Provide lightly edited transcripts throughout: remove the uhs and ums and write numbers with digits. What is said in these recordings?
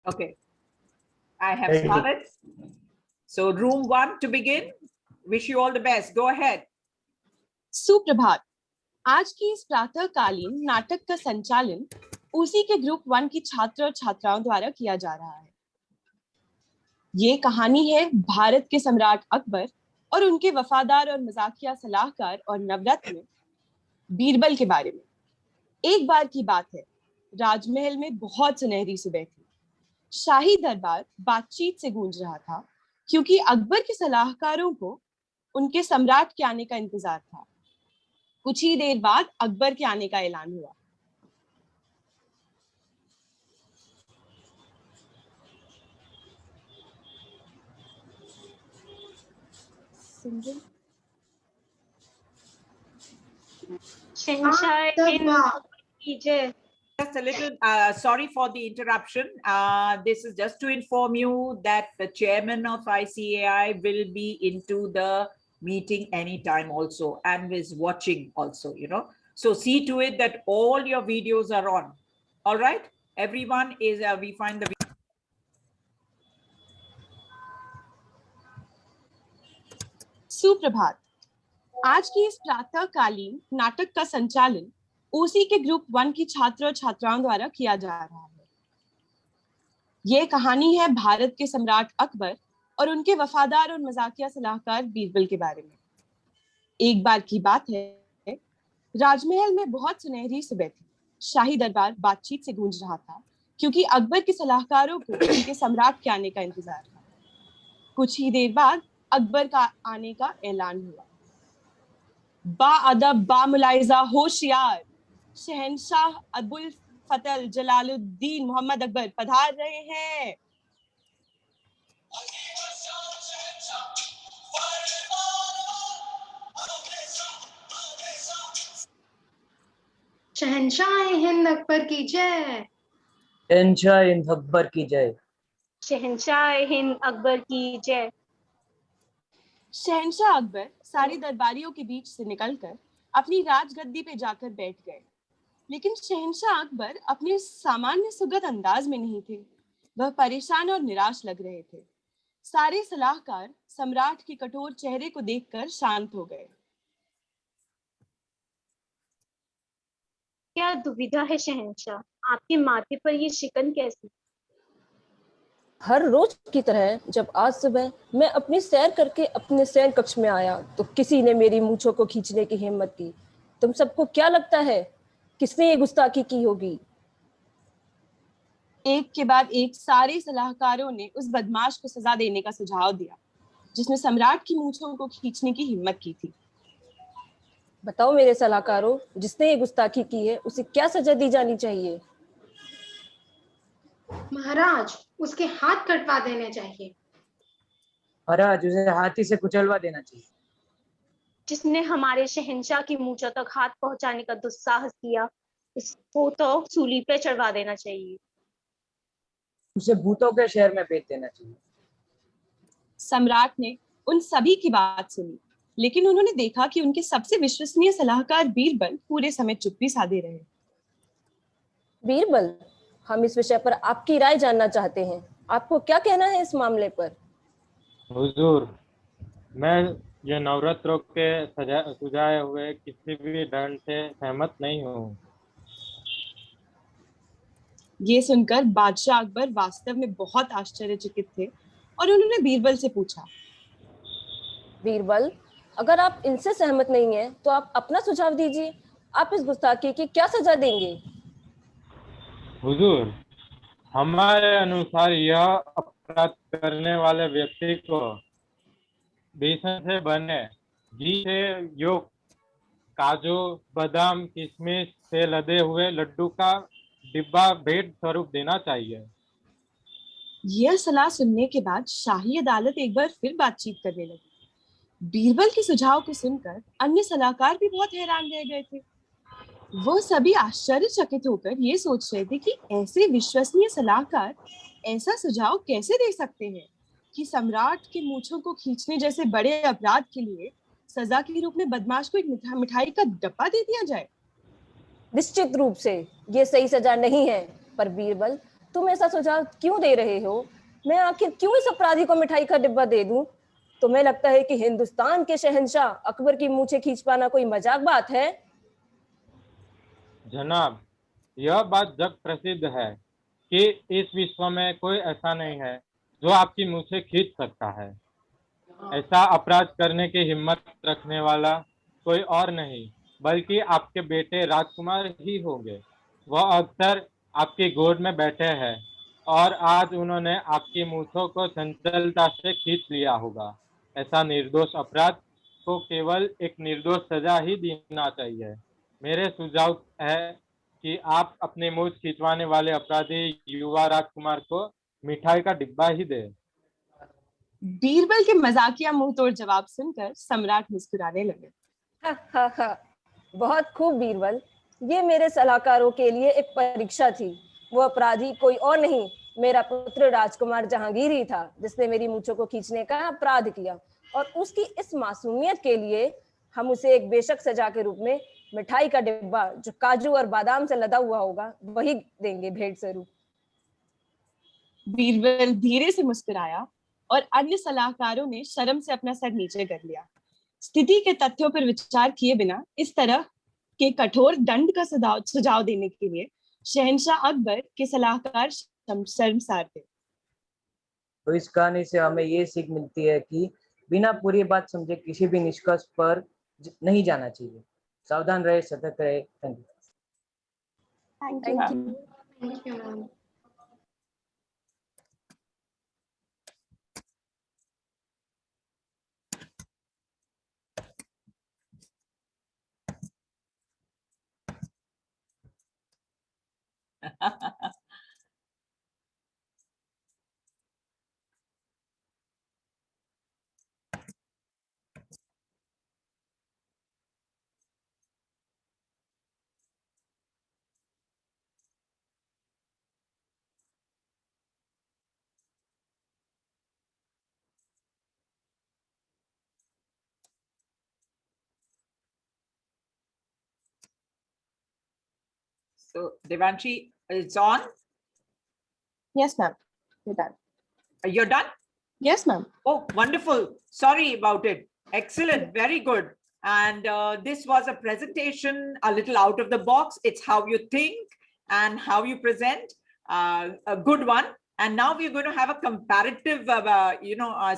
Okay, I have started. So room 1 to begin. Wish you all the best. Go ahead. सुप्रभात। आज की इस प्रातःकालीन नाटक का संचालन उसी के ग्रुप 1 की छात्र और छात्राओं द्वारा किया जा रहा है। ये कहानी है भारत के सम्राट अकबर और उनके वफादार और मजाकिया सलाहकार और नवरत्न बीरबल के बारे में। एक बार की बात है, राजमहल में बहुत सुनहरी सुबह थी। शाही दरबार बातचीत से गूंज रहा था, क्योंकि अकबर के सलाहकारों को उनके सम्राट के आने का इंतजार था। कुछ ही देर बाद अकबर के आने का ऐलान हुआ। Just a little sorry for the interruption. This is just to inform you that the chairman of ICAI will be into the meeting anytime also and is watching also, you know. So see to it that all your videos are on. All right? Everyone is, we find the सुप्रभात। आज की इस प्रातःकालीन नाटक का संचालन उसी के ग्रुप 1 की छात्र और छात्राओं द्वारा किया जा रहा है। यह कहानी है भारत के सम्राट अकबर और उनके वफादार और मजाकिया सलाहकार बीरबल के बारे में। एक बार की बात है, राजमहल में बहुत सुनहरी सुबह थी। शाही दरबार बातचीत से गूंज रहा था, क्योंकि अकबर के सलाहकारों को उनके सम्राट के आने का इंतजार था। कुछ ही देर बाद अकबर का आने का ऐलान हुआ। बाअदब, बामुलाइजा, होशियार शहंशाह अबुल फतल जलालुद्दीन मोहम्मद अकबर पधार रहे हैं। शहंशाह हिंद अकबर की जय। शहंशाह हिंद अकबर की जय। शहंशाह हिंद अकबर की जय। शहंशाह अकबर सारे दरबारियों के बीच से निकलकर अपनी राजगद्दी पे जाकर बैठ गए, लेकिन शहंशाह अकबर अपने सामान्य सुगत अंदाज में नहीं थे। वह परेशान और निराश लग रहे थे। सारे सलाहकार सम्राट के कठोर चेहरे को देखकर शांत हो गए। क्या दुविधा है शहंशाह, आपके माथे पर ये शिकन कैसी? हर रोज की तरह जब आज सुबह मैं अपनी सैर करके अपने शयन कक्ष में आया तो किसी ने मेरी मूंछों को खींचने की हिम्मत की। तुम सबको क्या लगता है किसने ये गुस्ताखी की होगी? एक के बाद एक सारे सलाहकारों ने उस बदमाश को सजा देने का सुझाव दिया, जिसने सम्राट की मूंछों को खींचने की हिम्मत की थी। बताओ मेरे सलाहकारों, जिसने ये गुस्ताखी की है उसे क्या सजा दी जानी चाहिए? महाराज, उसके हाथ कटवा देने चाहिए। महाराज, उसे हाथी से कुचलवा देना चाहिए। जिसने हमारे शहंशाह की मूंछों तक हाथ पहुंचाने का दुस्साहस किया, उसको तो सूली पे चढ़वा देना चाहिए। उसे भूतों के शहर में भेज देना चाहिए। सम्राट ने उन सभी की बात सुनी, लेकिन उन्होंने देखा कि उनके सबसे विश्वसनीय सलाहकार बीरबल पूरे समय चुप्पी साधे रहे। बीरबल, हम इस विषय पर आपकी राय जानना चाहते हैं। आपको क्या कहना है इस मामले पर? हुजूर, मैं ये नवरत्नों के सुझाए हुए किसी भी दंड से सहमत नहीं हूँ। ये सुनकर बादशाह अकबर वास्तव में बहुत आश्चर्यचकित थे और उन्होंने बीरबल से पूछा, बीरबल, अगर आप इनसे सहमत नहीं हैं तो आप अपना सुझाव दीजिए। आप इस गुस्ताखी की क्या सजा देंगे? हुजूर, हमारे अनुसार यह अपराध करने वाले व्यक्ति को बेसन से बने घी से युक्त काजू, बादाम, किशमिश से लदे हुए लड्डू का डिब्बा भेंट स्वरूप देना चाहिए। यह सलाह सुनने के बाद शाही अदालत एक बार फिर बातचीत करने लगी। बीरबल के सुझाव को सुनकर अन्य सलाहकार भी बहुत हैरान रह गए थे। वो सभी आश्चर्यचकित होकर ये सोच रहे थे कि ऐसे विश्वसनीय सलाहकार ऐसा सुझाव कैसे दे सकते हैं कि सम्राट के मूंछों को खींचने जैसे बड़े अपराध के लिए सजा के रूप में बदमाश को एक मिठाई का डब्बा दे दिया जाए। निश्चित रूप से ये सही सजा नहीं है, पर बीरबल तुम ऐसा सुझाव क्यों दे रहे हो? मैं आखिर क्यों इस अपराधी को मिठाई का डिब्बा दे दूं? तुम्हें लगता है कि हिंदुस्तान के शहंशाह अकबर की मूछें खींच पाना कोई मजाक बात है? जनाब, यह बात जग प्रसिद्ध है कि इस विश्व में कोई ऐसा नहीं है जो आपकी मूछें खींच सकता है। ऐसा अपराध करने की हिम्मत रखने वाला कोई और नहीं बल्कि आपके बेटे राजकुमार ही होंगे। वह अक्सर आपकी गोद में बैठे हैं और आज उन्होंने आपकी मूछों को चंचलता से खींच लिया होगा। ऐसा निर्दोष अपराध को केवल एक निर्दोष सजा ही देना चाहिए। मेरे सुझाव है कि आप अपनी मूछ खिंचवाने वाले अपराधी युवा राजकुमार को मिठाई का डिब्बा ही दे। बीरबल के मजाकिया मुंह तोड़ जवाब सुनकर सम्राट मुस्कुराने लगे। हा हा हा, बहुत खूब बीरबल। ये मेरे सलाहकारों के लिए एक परीक्षा थी। वो अपराधी कोई और नहीं, मेरा पुत्र राजकुमार जहांगीर ही था, जिसने मेरी मूंछों को खींचने का अपराध किया। और उसकी इस मासूमियत के लिए हम उसे एक बेशक सजा के रूप में मिठाई का डिब्बा जो काजू और बादाम से लदा हुआ होगा वही देंगे भेंट स्वरूप। बीरबल धीरे से मुस्कुराया और अन्य सलाहकारों ने शर्म से अपना सर नीचे कर लिया। स्थिति के तथ्यों पर विचार किए बिना इस तरह के कठोर दंड का सुझाव देने के लिए शहंशाह अकबर के सलाहकार शर्मसार थे। तो इस कहानी से हमें ये सीख मिलती है कि बिना पूरी बात समझे किसी भी निष्कर्ष पर नहीं जाना चाहिए। सावधान रहे, सतर्क रहे। Thank you. Thank you. Thank you ma'am. So Devanshi, it's on. Yes, ma'am. You're done. You're done? Yes, ma'am. Oh, wonderful. Sorry about it. Excellent. Very good. And this was a presentation a little out of the box. It's how you think and how you present. A good one. And now we're going to have a comparative,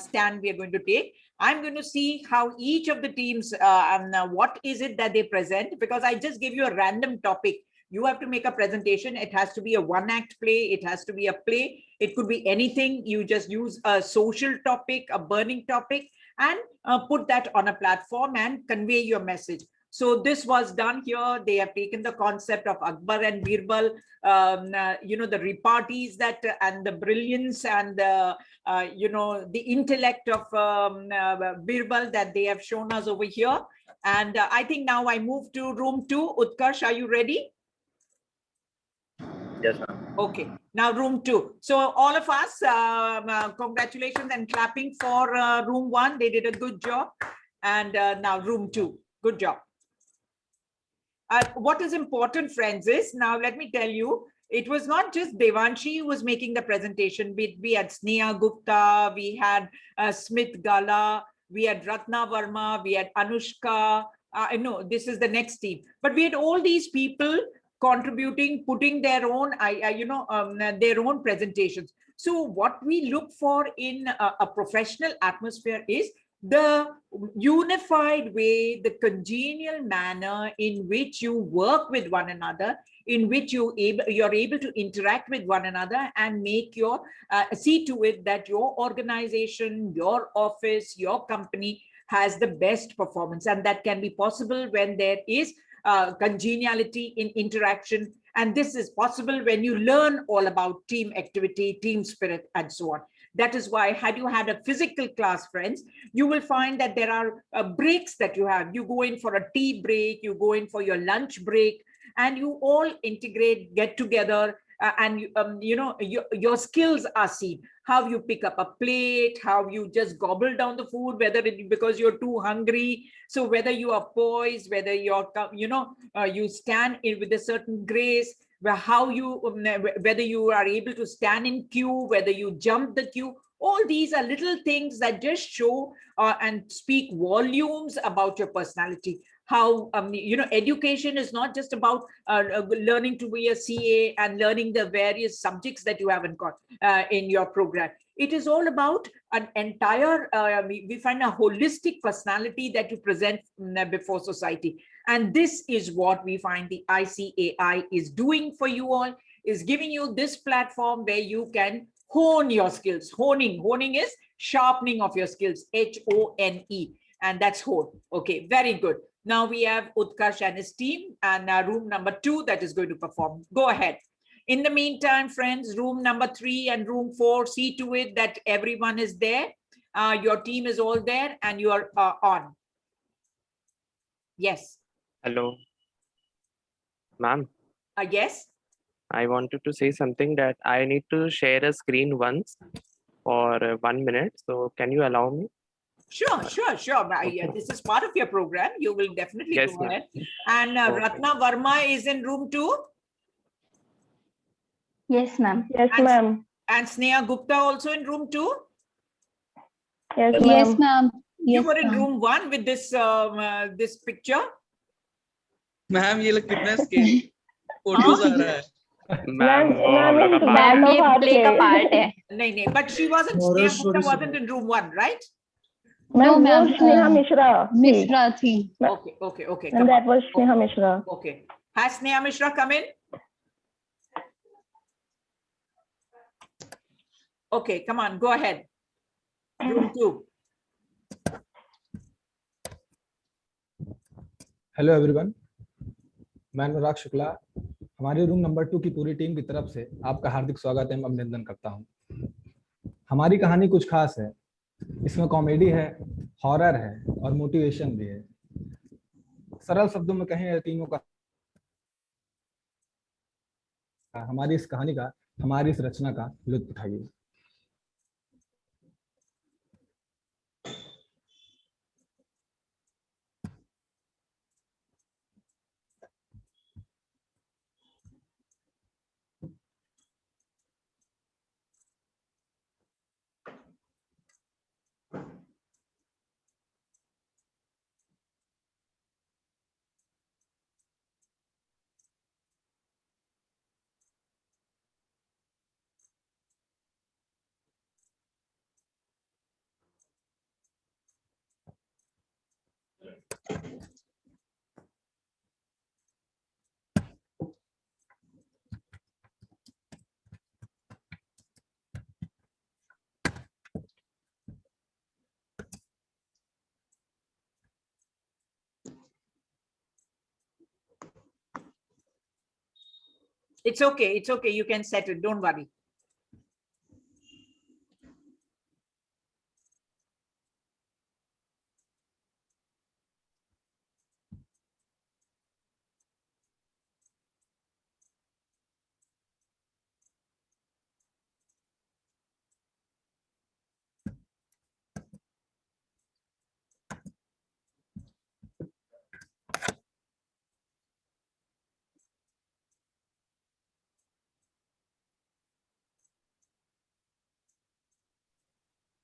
stand we are going to take. I'm going to see how each of the teams and what is it that they present, because I just gave you a random topic. You have to make a presentation. It has to be a one-act play. It has to be a play. It could be anything. You just use a social topic, a burning topic, and put that on a platform and convey your message. So this was done here. They have taken the concept of Akbar and Birbal, the repartees that and the brilliance and the intellect of Birbal that they have shown us over here. And I think now I move to room 2. Utkarsh, are you ready? Yes, ma'am. Okay, now room 2. So all of us, congratulations and clapping for room 1. They did a good job. And now room 2. Good job. What is important, friends, is now let me tell you, it was not just Devanshi who was making the presentation. We had Sneha Gupta, we had Smith Gala, we had Ratna Verma, we had Anushka. No, this is the next team. But we had all these people contributing, putting their own, their own presentations. So what we look for in a professional atmosphere is the unified way, the congenial manner in which you work with one another, in which you're able to interact with one another and make your, see to it that your organization, your office, your company has the best performance. And that can be possible when there is congeniality in interaction. And this is possible when you learn all about team activity, team spirit, and so on. That is why, had you had a physical class, friends, you will find that there are breaks that you have. You go in for a tea break, you go in for your lunch break, and you all integrate, get together, and your skills are seen. How you pick up a plate, how you just gobble down the food, whether it because you're too hungry. So whether you are poised, whether you're, you stand in with a certain grace, how you, whether you are able to stand in queue, whether you jump the queue. All these are little things that just show and speak volumes about your personality. How, education is not just about learning to be a CA and learning the various subjects that you haven't got in your program. It is all about an entire, we find a holistic personality that you present before society. And this is what we find the ICAI is doing for you all, is giving you this platform where you can hone your skills. Honing is sharpening of your skills, HONE, and that's hone. Okay, very good. Now we have Utkarsh and his team, and room number 2 that is going to perform. Go ahead. In the meantime, friends, room number 3 and room 4, see to it that everyone is there. Your team is all there and you are on. Yes. Hello, ma'am. Yes. I wanted to say something that I need to share a screen once for 1 minute. So can you allow me? Sure. Okay. This is part of your program. You will definitely Yes, go ma'am. ahead. And Okay. Ratna Verma is in room 2. Yes, ma'am. Yes, And- ma'am. And Sneha Gupta also in room 2. Yes, Yes, ma'am. ma'am. You Yes, were in ma'am. room 1 with this this picture. Ma'am ये लोग कितना scale photos आ रहा है ma'am वो हम लोग का it's part ma'am part ये of our प्ले का play. पार्ट है. No, but she wasn't, Sorry, Sneha Gupta sorry, wasn't sorry. in room 1, right? No, Ma'am, ma'am. वो Sneha Mishra. Mishra थी. Okay. And Come that on. was Sneha Mishra. Okay. Has Sneha Mishra come in? Okay, come on, go ahead. Room 2. Hello everyone, मैं अनुराग शुक्ला हमारे room number 2 की पूरी team की तरफ से आपका हार्दिक स्वागत एवं अभिनंदन करता हूं। हमारी कहानी कुछ खास है, इसमें कॉमेडी है, हॉरर है और मोटिवेशन भी है। सरल शब्दों में कहें तीनों का हमारी इस कहानी का, हमारी इस रचना का लुत्फ उठाइए। It's okay. You can set it. Don't worry.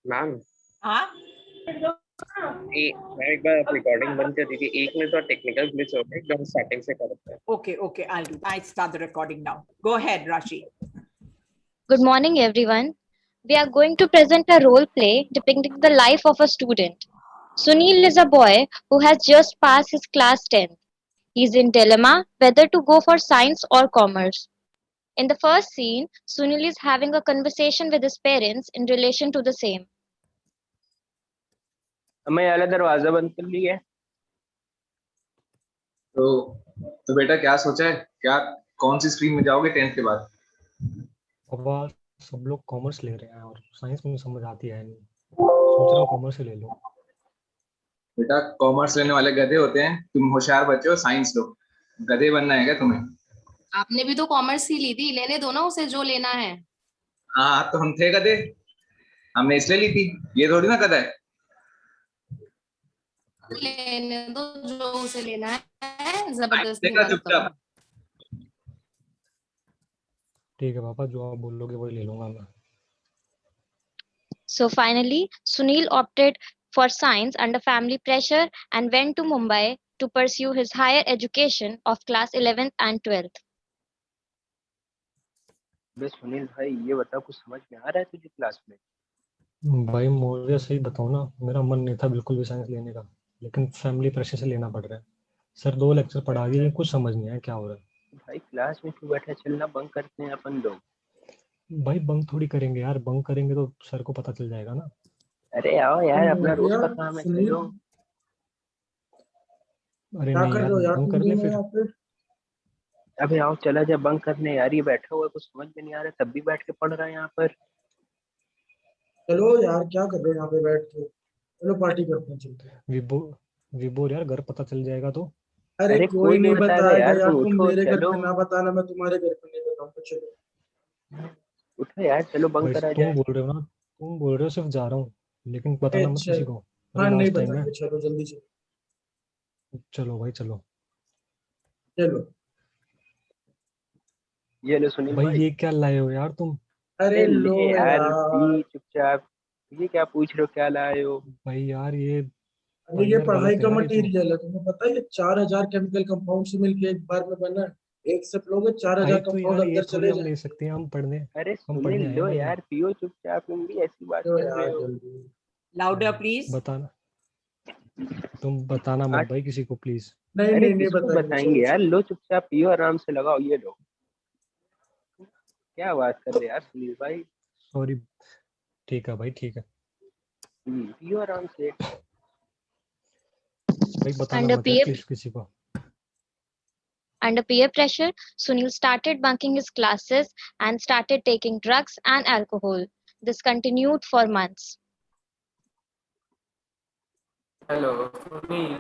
Ma'am हाँ? मैं एक बार रिकॉर्डिंग बंद कर दीजिए, एक मिनट और टेक्निकल ग्लिच हो गया, एकदम स्टार्टिंग से करते हैं। Okay. I start the recording now. Go ahead, Rashi. Good morning, everyone. We are going to present a role play depicting the life of a student. Sunil is a boy who has just passed his class 10th. He is in dilemma whether to go for science or commerce. In the first scene, Sunil is having a conversation with his parents in relation to the same. हमें ये वाला दरवाजा बंद कर लिया। तो बेटा क्या सोचा है, क्या कौन सी स्ट्रीम में जाओगे 10th के बाद? पापा सब लोग कॉमर्स ले रहे हैं और साइंस में समझ आती है नहीं, सोच रहा हूँ कॉमर्स ले लो। बेटा कॉमर्स लेने वाले गधे होते हैं, तुम होशियार बच्चे हो, साइंस लो। गधे बनना है क्या तुम्हें? आपने भी तो कॉमर्स ही ली थी, लेने दो ना उसे जो लेना है। हाँ तो हम थे गधे, हमने इसलिए ली थी, ये थोड़ी ना गधा है। लेने दो जो उसे लेना है, जबरदस्ती देखा मत करो। चुपचाप। ठीक है पापा, जो आप बोलोगे वही ले लूंगा मैं। So finally, Sunil opted for science under family pressure and went to Mumbai to pursue his higher education of class 11th and 12th. बस सुनील भाई ये बता, कुछ समझ में आ रहा है तुझे क्लास में? भाई मुझे सही बताऊं ना, मेरा मन नहीं था बिल्कुल भी साइंस लेने का, लेकिन फैमिली प्रेशर से लेना पड़ रहा है। सर 2 लेक्चर पढ़ा दिए, कुछ समझ नहीं आया क्या हो रहा है। भाई क्लास में क्यों बैठा, चलना बंक करते हैं अपन लोग। भाई बंक थोड़ी करेंगे यार, बंक करेंगे तो सर को पता चल जाएगा ना। अरे आओ यार, अपना रोज का काम है, चलो। अरे क्या नहीं कर यार, रहे हो यार बंक तुम कर ले दोनों फिर। यहाँ पे? अबे आओ चला जा बंक करने यार, ये बैठा हुआ है कुछ समझ में नहीं आ रहा, तब भी बैठ के पढ़ रहा है यहाँ पर। चलो यार क्या कर रहे हो यहाँ पे बैठ के, चलो पार्टी करते हैं चलते हैं। विभोर यार, घर पता चल जाएगा तो। अरे कोई नहीं बताएगा यार, तुम उठो, मेरे घर चलो। पे ना बताना, मैं तुम्हारे घर पे नहीं बताऊंगा, चलो। उठो यार, चलो बंक भाई करा तुम जाए। बोल रहे हो ना, तुम बोल रहे हो सिर्फ जा रहा हूँ, लेकिन बताना मत किसी को। हाँ नहीं लास्ट टाइम है। बताएंगे, चलो जल्दी चलो। चलो भाई चलो। चलो ये लो सुनील भाई भाई। ये क्या लाए हो यार तुम? अरे लो ले यार, यार। पी चुपचाप। ये क्या पूछ रहे हो, क्या लाए हो? भाई यार ये अरे भाई ये यार पढ़ाई गलत है का यार, ये तो। मटेरियल है, तुम्हें पता है ये 4000 केमिकल कंपाउंड से मिलके एक बार में बना है। एक से लोगे 4000 भाई तो कंपाउंड यार ये अंदर थोड़ी चले हम जाए। ले सकते हैं, हम पढ़ने अरे हम सुनील पढ़ने आए हैं लो भाई यार, पियो चुपचाप, तुम भी ऐसी बात लो कर रहे यार हो। जल्दी। Louder, please. बताना, तुम बताना मत आज भाई किसी को प्लीज। नहीं अरे नहीं नहीं किसको बताएंगे, बताएंगे चलो यार, चलो। लो चुपचाप पियो, आराम से लगाओ, ये लो। क्या बात कर रहे यार सुनील भाई। सॉरी। ठीक है भाई, ठीक है। पियो आराम से। भाई बताना Under मत यार peer प्लीज किसी को। Under peer pressure, Sunil started bunking his classes and started taking drugs and alcohol. This continued for months. Hello Sunil.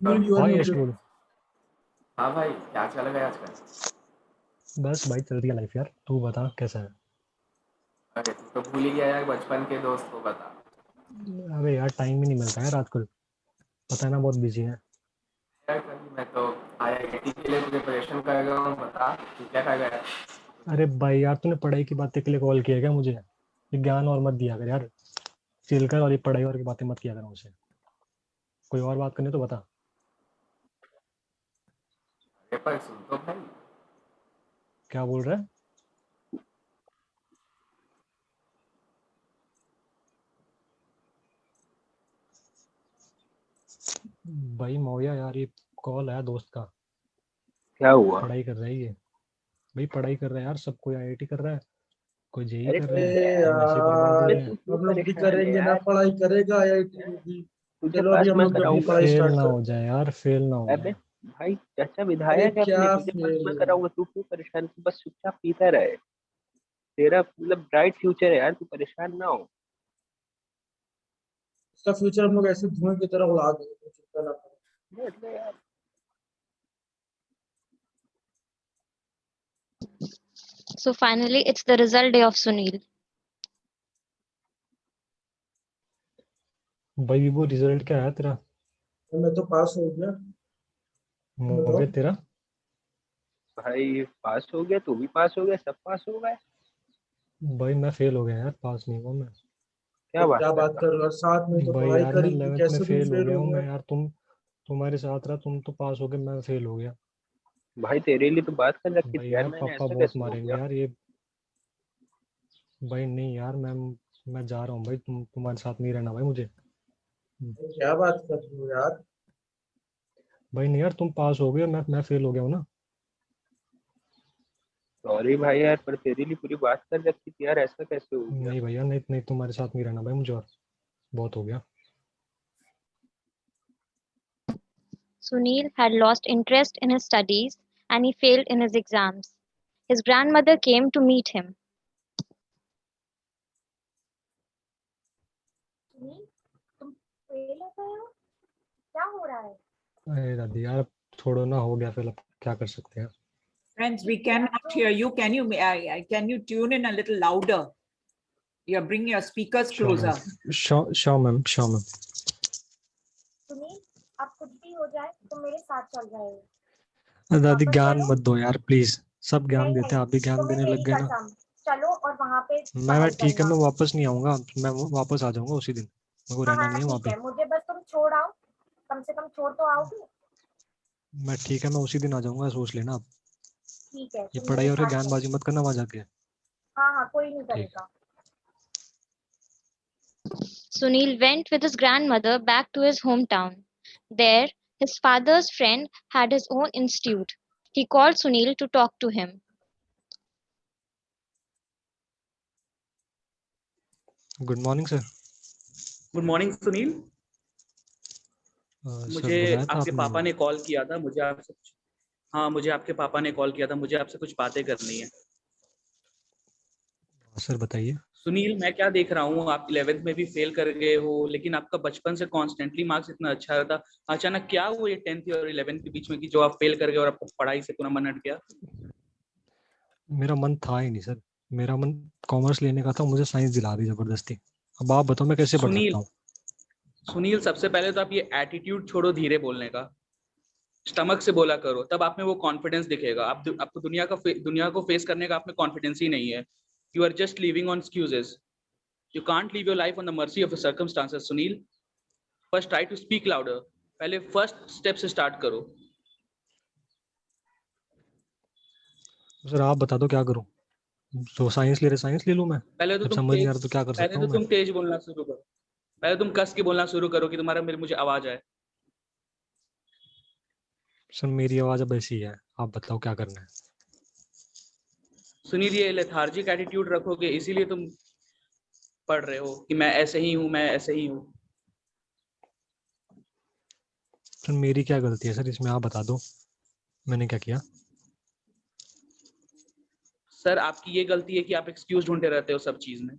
Sunil you are हाँ यश म्यूटेड। बोलो। हाँ भाई, क्या चल रहा है आजकल? बस भाई चल रही है लाइफ यार, तू बता कैसा है? अरे तू तो भूल ही गया यार, बचपन के दोस्त को बता। अबे यार टाइम ही नहीं मिलता यार आजकल, पता है ना, बहुत बिजी है। यार कभी मैं तो IIT के लिए प्रिपरेशन कर रहा हूँ, बता तू क्या कर रहा है? अरे भाई यार तूने पढ़ाई की बातें के लिए कॉल किया क्या मुझे? ये ज्ञान और मत दिया कर यार, चिल कर, और ये पढ़ाई और की बातें मत किया कर मुझसे। कोई और बात करनी तो बता। अरे पर सुन तो भाई। क्या बोल रहा है? भाई मौया यार, ये कॉल आया दोस्त का। क्या हुआ? पढ़ाई कर रहा है ये। भाई पढ़ाई कर रहा है यार, सब कोई IIT कर रहा है, कोई जेई अरे कर तो रहा है, अरे हम ऐसे ही बर्बाद हो यार रहे हैं। तू हम लोग भी परेशान है करेंगे ना, यार, पढ़ाई करेगा IIT में भी। तुझे चलो अभी पास हम मैं लोग अपनी भाई कराऊंगा। पढ़ाई फेल स्टार्ट ना कर। हो जाए यार, फेल ना हो अबे जाए। भाई चाचा अरे विधायक है क्या अपने, तुझे पास फेल मैं कराऊंगा, तू क्यों परेशान? तू बस चुपचाप पीता रहे, तेरा मतलब ब्राइट फ्यूचर है यार, तू परेशान ना हो। इसका फ्यूचर हम लोग ऐसे धुएं की तरह उड़ा देंगे, तो चिंता ना करो। मतलब यार So finally, it's the result day of Sunil. भाई वो रिजल्ट क्या आया तेरा? तो मैं तो पास हो गया। हो गया तेरा? भाई पास हो गया, तू भी पास हो गया, सब पास हो गए। भाई मैं फेल हो गया यार, पास नहीं हुआ मैं। क्या बात क्या कर बात रहा? कर रहे हो, साथ में तो भाई पढ़ाई यार मैं करी थी, 11th में कैसे तुम फेल हो फेल गया हो हूँ गए? मैं यार, तुम्हारे साथ रहा, तुम तो पास हो गए, मैं फेल हो गया। भाई तेरे लिए तो बात कर रखी भाई थी यार यार मैंने, पापा ऐसा बहुत कैसे हो मारेंगे गया? यार ये। भाई नहीं यार, मैं जा रहा हूँ भाई, तुम्हारे साथ नहीं रहना भाई मुझे। क्या बात कर रहे हो यार? भाई नहीं यार, तुम पास हो गए, मैं फेल हो गया हूँ ना। सॉरी भाई यार, पर तेरे लिए पूरी बात कर रखी थी यार, ऐसा कैसे हो गया? नहीं भैया, नहीं नहीं, तुम्हारे साथ नहीं रहना भाई मुझे, और बहुत हो गया। Sunil had lost interest in his studies and he failed in his exams. His grandmother came to meet him. Sunil, तुम फेल हो गए हो? क्या हो रहा है? अरे दादी यार, छोड़ो ना, हो गया फेल, अब क्या कर सकते हैं। Friends, we cannot hear you. Can you tune in a little louder? You bring your speakers closer. Sure ma'am, sure ma'am. Sunil, अब कुछ भी हो जाए तुम मेरे साथ चल रहे हो। दादी वापस ज्ञान चलो। मत दो यार प्लीज, सब ज्ञान नहीं देते हैं, आप भी नहीं, ज्ञान तुम्हें देने लग मेरी गए ना। कसम, चलो और वहां पे मैं पढ़ाई ठीक है, करना। मैं वापस नहीं आऊंगा, मैं वापस आ जाऊंगा उसी दिन, मेरे को हाँ रहना हाँ नहीं है वहाँ ठीक पे। है, मुझे बस तुम छोड़ आओ, कम से कम छोड़ तो आओगे। मैं ठीक है, मैं उसी दिन आ जाऊंगा, सोच लेना आप। ठीक है, ये तुम मेरे पढ़ाई और साथ ज्ञानबाजी चलो। मत करना वहां जाके। हाँ हाँ, कोई नहीं ठीक। करेगा। Sunil went with his grandmother back to his hometown. There, his father's friend had his own institute. He called Sunil to talk to him. Good morning sir. Good morning Sunil. Sir मुझे बुलाया था आपके आपने पापा मेरे ने कॉल किया था, मुझे आपसे हाँ मुझे आपके पापा ने कॉल किया था, मुझे आपसे कुछ बातें करनी है। को। सर बताइए। सुनील, मैं क्या देख रहा हूँ, आप 11th में भी फेल कर गए हो, लेकिन आपका बचपन से कॉन्स्टेंटली मार्क्स इतना अच्छा रहा था। अचानक क्या हुआ ये 10th और 11th के बीच में कि जो आप फेल कर गए और आपको पढ़ाई से पूरा मन हट गया? मेरा मन था ही नहीं सर, मेरा मन कॉमर्स लेने का था, मुझे साइंस दिला दी जबरदस्ती। अब आप बताओ मैं कैसे पढ़ सकता हूँ। सुनील, सबसे पहले तो आप ये एटीट्यूड छोड़ो धीरे बोलने का, स्टमक से बोला करो, तब आप में वो कॉन्फिडेंस दिखेगा। आपको दुनिया को फेस करने का आप में कॉन्फिडेंस ही नहीं है। You are just living on excuses. You can't live your life on the mercy of circumstances. Sunil, first try to speak louder. पहले फर्स्ट स्टेप से स्टार्ट करो। सर आप बता दो क्या करूँ, तो साइंस ले रहे साइंस ले लूँ मैं, पहले तो जब तुम समझ नहीं आ रहा तो क्या कर सकता हूँ मैं। तेज बोलना शुरू करो। पहले तुम कस के बोलना शुरू करो कि तुम्हारा मुझे आवाज आए। सर मेरी आवाज अब ऐसी है, आप बताओ क्या करना है। सुनील, ये लेथार्जिक एटीट्यूड रखोगे इसीलिए तुम पढ़ रहे हो कि मैं ऐसे ही हूँ, मैं ऐसे ही हूँ। सर मेरी क्या गलती है सर इसमें, आप बता दो मैंने क्या किया। सर आपकी ये गलती है कि आप एक्सक्यूज ढूंढते रहते हो सब चीज में।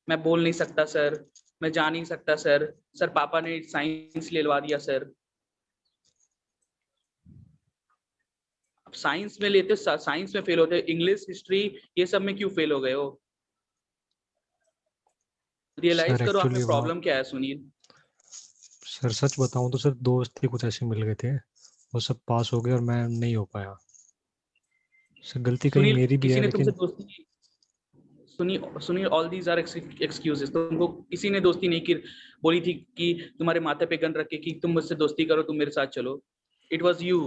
मैं बोल नहीं सकता सर, मैं जा नहीं सकता सर, सर पापा ने साइंस ले लवा दिया सर। अब साइंस में लेते साइंस में फेल होते, इंग्लिश हिस्ट्री ये सब में क्यों फेल हो गए हो? रियलाइज सर करो आप एक्चुअली में प्रॉब्लम क्या है सुनील। सर सच बताऊं तो सर दोस्त ही कुछ ऐसे मिल गए थे, वो सब पास हो गए और मैं नहीं हो पाया। सर गलती कहीं सुनील, मेरी भी किसी है ने तुमसे लेकिन। दोस्ती की? Sunil, all these are excuses. तुमको किसी ने दोस्ती नहीं की, बोली थी कि तुम्हारे माथे पे गन रख के कि तुम मुझसे दोस्ती करो, तुम मेरे साथ चलो। It was you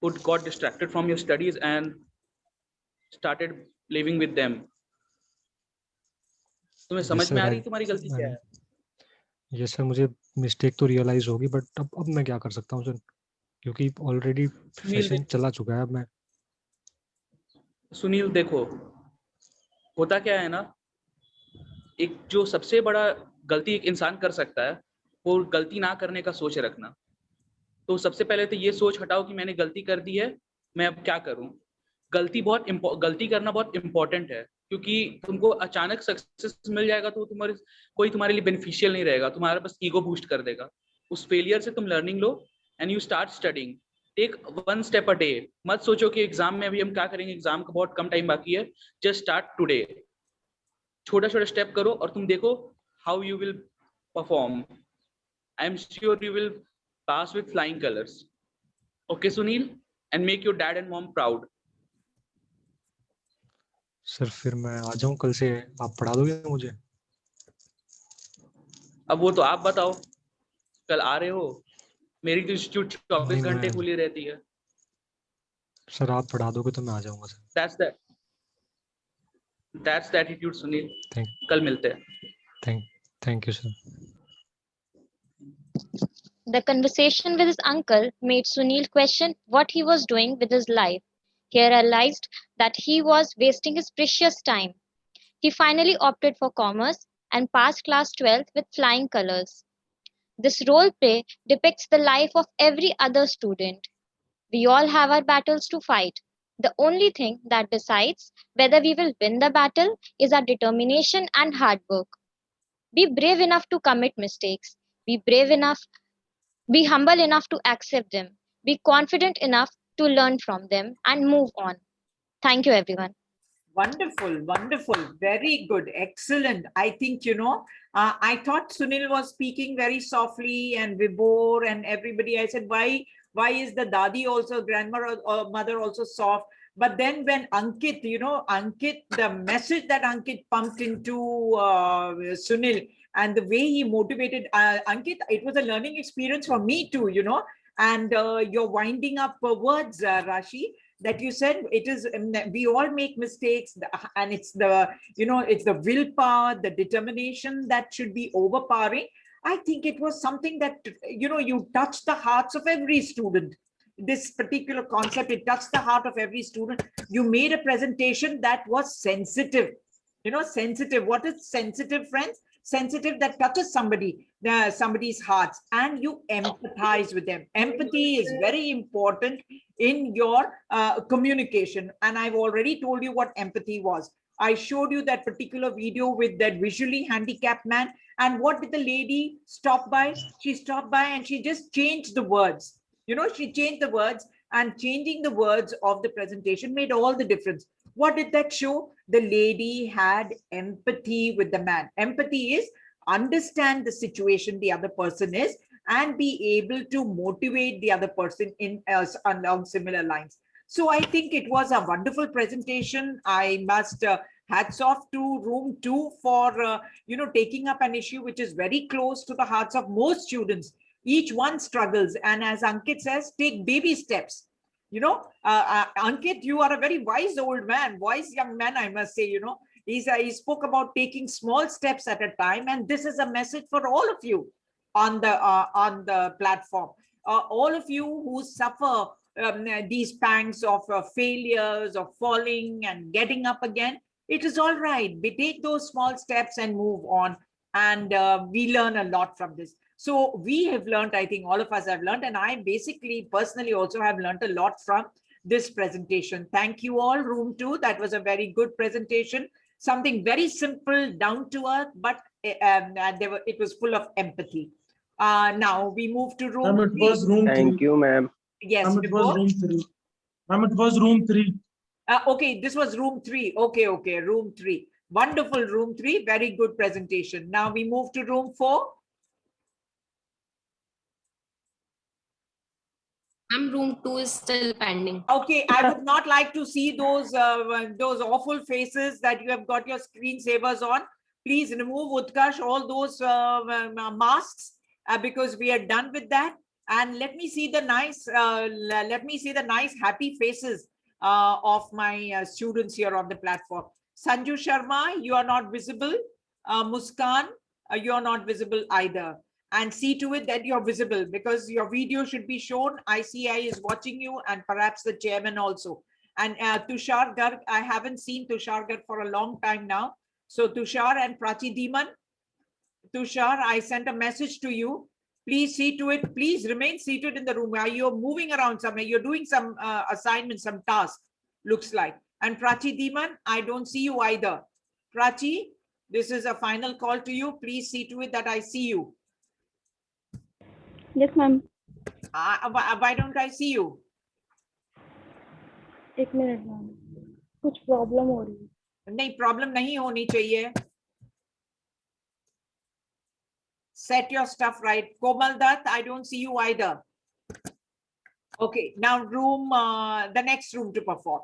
who got distracted from your studies and started living with them. तुम्हें समझ में आ रही तुम्हारी गलती क्या है? ये सर मुझे मिस्टेक तो रियलाइज होगी, बट अब मैं क्या कर सकता हूँ सर, क्योंकि ऑलरेडी सेशन चला चुका है। अब मैं सुनील देखो, होता क्या है ना, एक जो सबसे बड़ा गलती एक इंसान कर सकता है वो गलती ना करने का सोच रखना। तो सबसे पहले तो ये सोच हटाओ कि मैंने गलती कर दी है, मैं अब क्या करूं। गलती करना बहुत इंपॉर्टेंट है, क्योंकि तुमको अचानक सक्सेस मिल जाएगा तो तुम्हारे लिए बेनिफिशियल नहीं रहेगा, तुम्हारा बस ईगो बूस्ट कर देगा। उस फेलियर से तुम लर्निंग लो and you start studying. Take one step a day. मत सोचो कि एग्जाम में अभी हम क्या करेंगे, एग्जाम का बहुत कम टाइम बाकी है। Just start today. छोटा छोटा स्टेप करो और तुम देखो how you will perform. I am sure you will pass with flying colors. Okay Sunil, and make your dad and mom proud. Sir फिर मैं आ जाऊं कल से, आप पढ़ा दोगे मुझे? अब वो तो आप बताओ, कल आ रहे हो? मेरी तो इंस्टीट्यूट 24 घंटे मैं खुली रहती है। सर आप पढ़ा दोगे तो मैं आ जाऊंगा sir. That's the attitude Sunil. कल मिलते हैं। Thank you sir. The conversation with his uncle made Sunil question what he was doing with his life. He realized that he was wasting his precious time. He finally opted for commerce and passed class 12th with flying colors. This role play depicts the life of every other student. We all have our battles to fight. The only thing that decides whether we will win the battle is our determination and hard work. Be brave enough to commit mistakes. Be humble enough to accept them. Be confident enough to learn from them and move on. Thank you, everyone. Wonderful, wonderful, very good, excellent. I think, I thought Sunil was speaking very softly and Vibhor and everybody. I said, why Why is the dadi also, grandmother or mother also soft? But then when Ankit, Ankit, the message that Ankit pumped into Sunil and the way he motivated Ankit, it was a learning experience for me too, and you're winding up words, Rashi, that you said it is, we all make mistakes, and it's the, it's the willpower, the determination that should be overpowering. I think it was something that, you touched the hearts of every student. This particular concept, it touched the heart of every student. You made a presentation that was sensitive, sensitive. What is sensitive, friends? Sensitive, that touches somebody's hearts, and you empathize with them. Empathy is very important in your communication, and I've already told you what empathy was. I showed you that particular video with that visually handicapped man, and what did the lady stop by? She stopped by and she just changed the words. She changed the words, and changing the words of the presentation made all the difference. What did that show? The lady had empathy with the man. Empathy is understand the situation the other person is and be able to motivate the other person in along similar lines. So I think it was a wonderful presentation. I must hats off to Room 2 for taking up an issue which is very close to the hearts of most students. Each one struggles, and as Ankit says, take baby steps. Ankit, you are a very wise old man, wise young man, I must say. He spoke about taking small steps at a time, and this is a message for all of you on the platform. All of you who suffer these pangs of failures, of falling and getting up again, it is all right. We take those small steps and move on, and we learn a lot from this. So we have learned, I think all of us have learned, and I basically personally also have learned a lot from this presentation. Thank you all, Room 2. That was a very good presentation. Something very simple, down to earth, but it was full of empathy. Now we move to Room 3. It was Room 3. Thank you, ma'am. Yes, it was Room 3. Ma'am, it was Room 3. Okay, this was Room 3. Okay, Room 3. Wonderful, Room 3. Very good presentation. Now we move to Room 4. Room 2 is still pending. Okay, I would not like to see those awful faces that you have got your screensavers on. Please remove, Utkarsh, all those masks because we are done with that. And let me see the nice, happy faces of my students here on the platform. Sanju Sharma, you are not visible. Muskan, you are not visible either. And see to it that you're visible, because your video should be shown. ICI is watching you, and perhaps the chairman also. And Tushar Garg, I haven't seen Tushar Garg for a long time now. So Tushar and Prachi Dhiman. Tushar, I sent a message to you. Please see to it. Please remain seated in the room. You're moving around somewhere. You're doing some assignment, some task, looks like. And Prachi Dhiman, I don't see you either. Prachi, this is a final call to you. Please see to it that I see you. Yes, ma'am. Why don't I see you? एक minute ma'am, कुछ problem हो रही है। नहीं, problem नहीं होनी चाहिए. Set your stuff right. Komal Dutt, I don't see you either. Okay, now the next room to perform.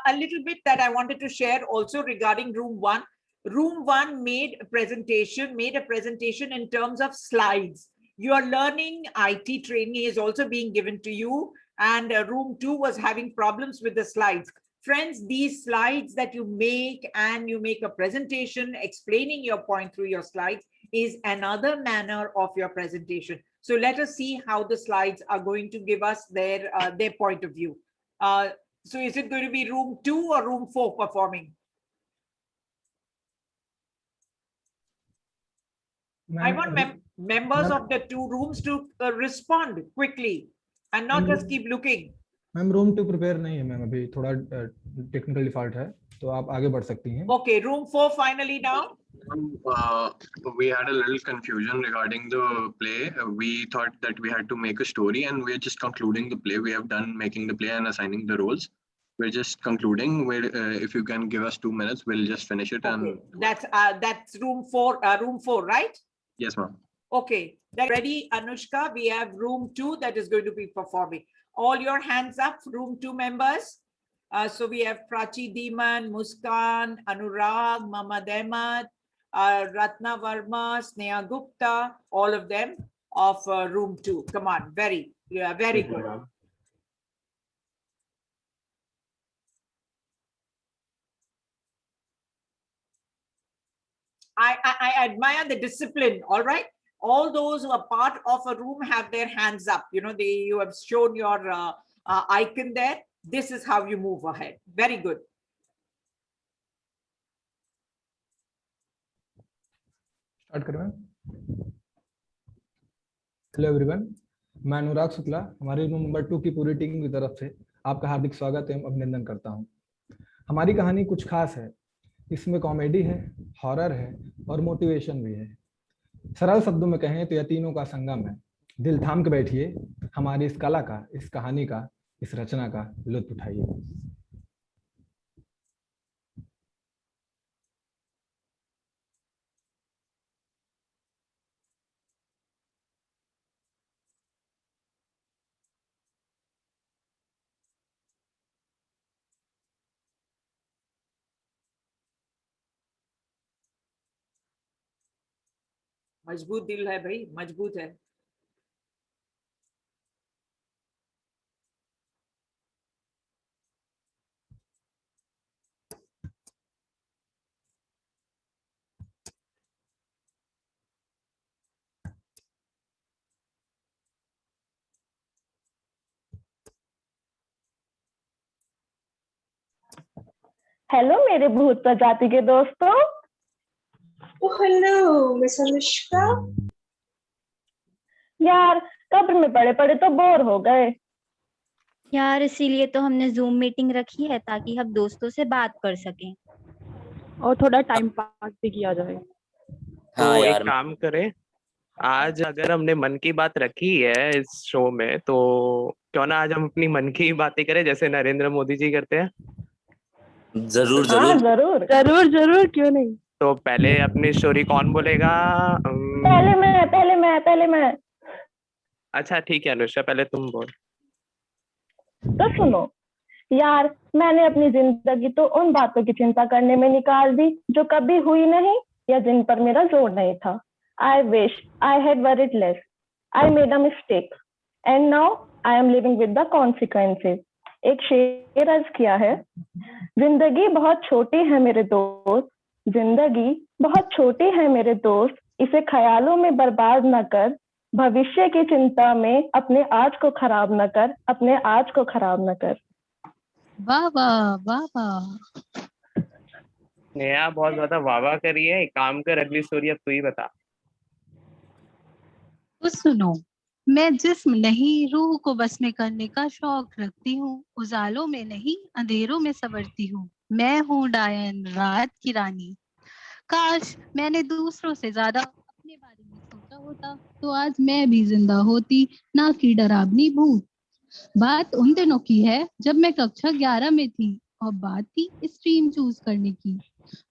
A little bit that I wanted to share also regarding Room 1. Room 1 made a presentation in terms of slides. Your learning IT training is also being given to you, and Room 2 was having problems with the slides. Friends, these slides that you make, and you make a presentation explaining your point through your slides, is another manner of your presentation. So let us see how the slides are going to give us their point of view. So is it going to be Room 2 or Room 4 performing? I want members of the two rooms to respond quickly and not just keep looking. Ma'am room 2 prepare नहीं है ma'am, अभी थोड़ा technical default है, तो आप आगे बढ़ सकती हैं. Okay, Room 4 finally now. We had a little confusion regarding the play. We thought that we had to make a story, and we're just concluding the play. We have done making the play and assigning the roles. we're just concluding. If you can give us 2 minutes, we'll just finish it. Okay, And that's room 4, right? yes, ma'am. Okay, then ready, Anushka. We have room 2 that is going to be performing. All your hands up, room 2 members. So we have Prachi Diman, Muskan, Anurag, Mamad Ahmad, Ratna Verma, Sneha Gupta, all of them of room 2. Come on, very good. I admire the discipline. All right, all those who are part of a room have their hands up. You know, you have shown your icon there. This is how you move ahead. Very good. Start करें। Hello everyone, मैं अनुराग शुक्ला हमारे room number 2 की पूरी team की तरफ से आपका हार्दिक स्वागत एवं अभिनंदन करता हूं। हमारी कहानी कुछ खास है। इसमें कॉमेडी है, हॉरर है और मोटिवेशन भी है। सरल शब्दों में कहें तो यह तीनों का संगम है। दिल थाम के बैठिए, हमारी इस कला का, इस कहानी का, इस रचना का लुत्फ उठाइए। मजबूत दिल है भाई, मजबूत है। हेलो मेरे भूत प्रजाति के दोस्तों। Hello miss Anushka. यार कब्र में पड़े पड़े तो बोर हो गए यार, इसीलिए तो हमने जूम मीटिंग रखी है ताकि हम दोस्तों से बात कर सकें और थोड़ा टाइम पास भी किया जाए। तो एक काम करें, आज अगर हमने मन की बात रखी है इस शो में, तो क्यों ना आज हम अपनी मन की बातें करें जैसे नरेंद्र मोदी जी करते हैं। जरूर हाँ, जरूर जरूर जरूर, क्यों नहीं। तो पहले अपनी स्टोरी कौन बोलेगा? पहले मैं। अच्छा ठीक है अनुष्का, पहले तुम बोल। तो सुनो यार, मैंने अपनी जिंदगी तो उन बातों की चिंता करने में निकाल दी जो कभी हुई नहीं या जिन पर मेरा जोर नहीं था। I wish I had worried less. I made a mistake and now I am living with the consequences. एक शेर अर्ज किया है, जिंदगी बहुत छोटी है मेरे दोस्त, जिंदगी बहुत छोटी है मेरे दोस्त, इसे ख्यालों में बर्बाद न कर, भविष्य की चिंता में अपने आज को खराब न कर, अपने आज को खराब न कर। वाह वाह वाह वाह। नेहा बहुत ज्यादा वाह वाह करी है। एक काम कर, अगली स्टोरी अब तू ही बता। तो सुनो, मैं जिस्म नहीं रूह को बस में करने का शौक रखती हूँ, उजालों में नहीं अंधेरों में संवरती हूँ। मैं हूँ डायन, रात की रानी। काश मैंने दूसरों से ज्यादा अपने बारे में सोचा होता तो आज मैं भी जिंदा होती, ना कि डरावनी भूत। बात उन दिनों की है जब मैं कक्षा 11 में थी और बात थी स्ट्रीम चूज करने की।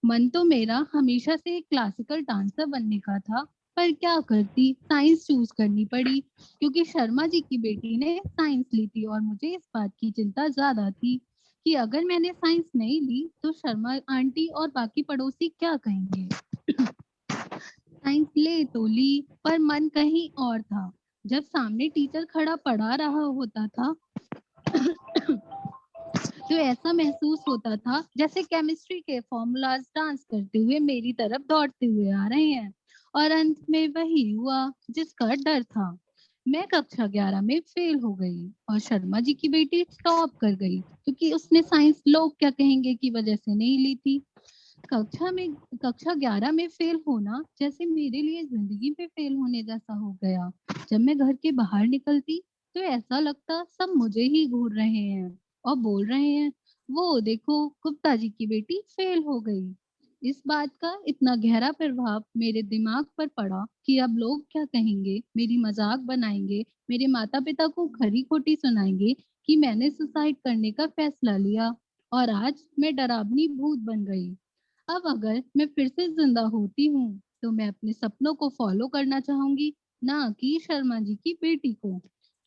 मन तो मेरा हमेशा से एक क्लासिकल डांसर बनने का था, पर क्या करती, साइंस चूज करनी पड़ी क्योंकि शर्मा जी की बेटी ने साइंस ली थी और मुझे इस बात की चिंता ज्यादा थी कि अगर मैंने साइंस नहीं ली तो शर्मा आंटी और बाकी पड़ोसी क्या कहेंगे। साइंस ले तो ली, पर मन कहीं और था। जब सामने टीचर खड़ा पढ़ा रहा होता था तो ऐसा महसूस होता था जैसे केमिस्ट्री के फॉर्मूलाज डांस करते हुए मेरी तरफ दौड़ते हुए आ रहे हैं, और अंत में वही हुआ जिसका डर था। मैं कक्षा 11 में फेल हो गई और शर्मा जी की बेटी टॉप कर गई क्योंकि उसने साइंस लोग क्या कहेंगे की वजह से नहीं ली थी। कक्षा 11 में फेल होना जैसे मेरे लिए जिंदगी में फेल होने जैसा हो गया। जब मैं घर के बाहर निकलती तो ऐसा लगता सब मुझे ही घूर रहे हैं और बोल रहे हैं, वो देखो गुप्ता जी की बेटी फेल हो गई। इस बात का इतना गहरा प्रभाव मेरे दिमाग पर पड़ा कि अब लोग क्या कहेंगे, मेरी मजाक बनाएंगे, मेरे माता पिता को खरी खोटी सुनाएंगे कि मैंने सुसाइड करने का फैसला लिया और आज मैं डरावनी भूत बन गई। अब अगर मैं फिर से जिंदा होती हूँ तो मैं अपने सपनों को फॉलो करना चाहूंगी, ना कि शर्मा जी की बेटी को,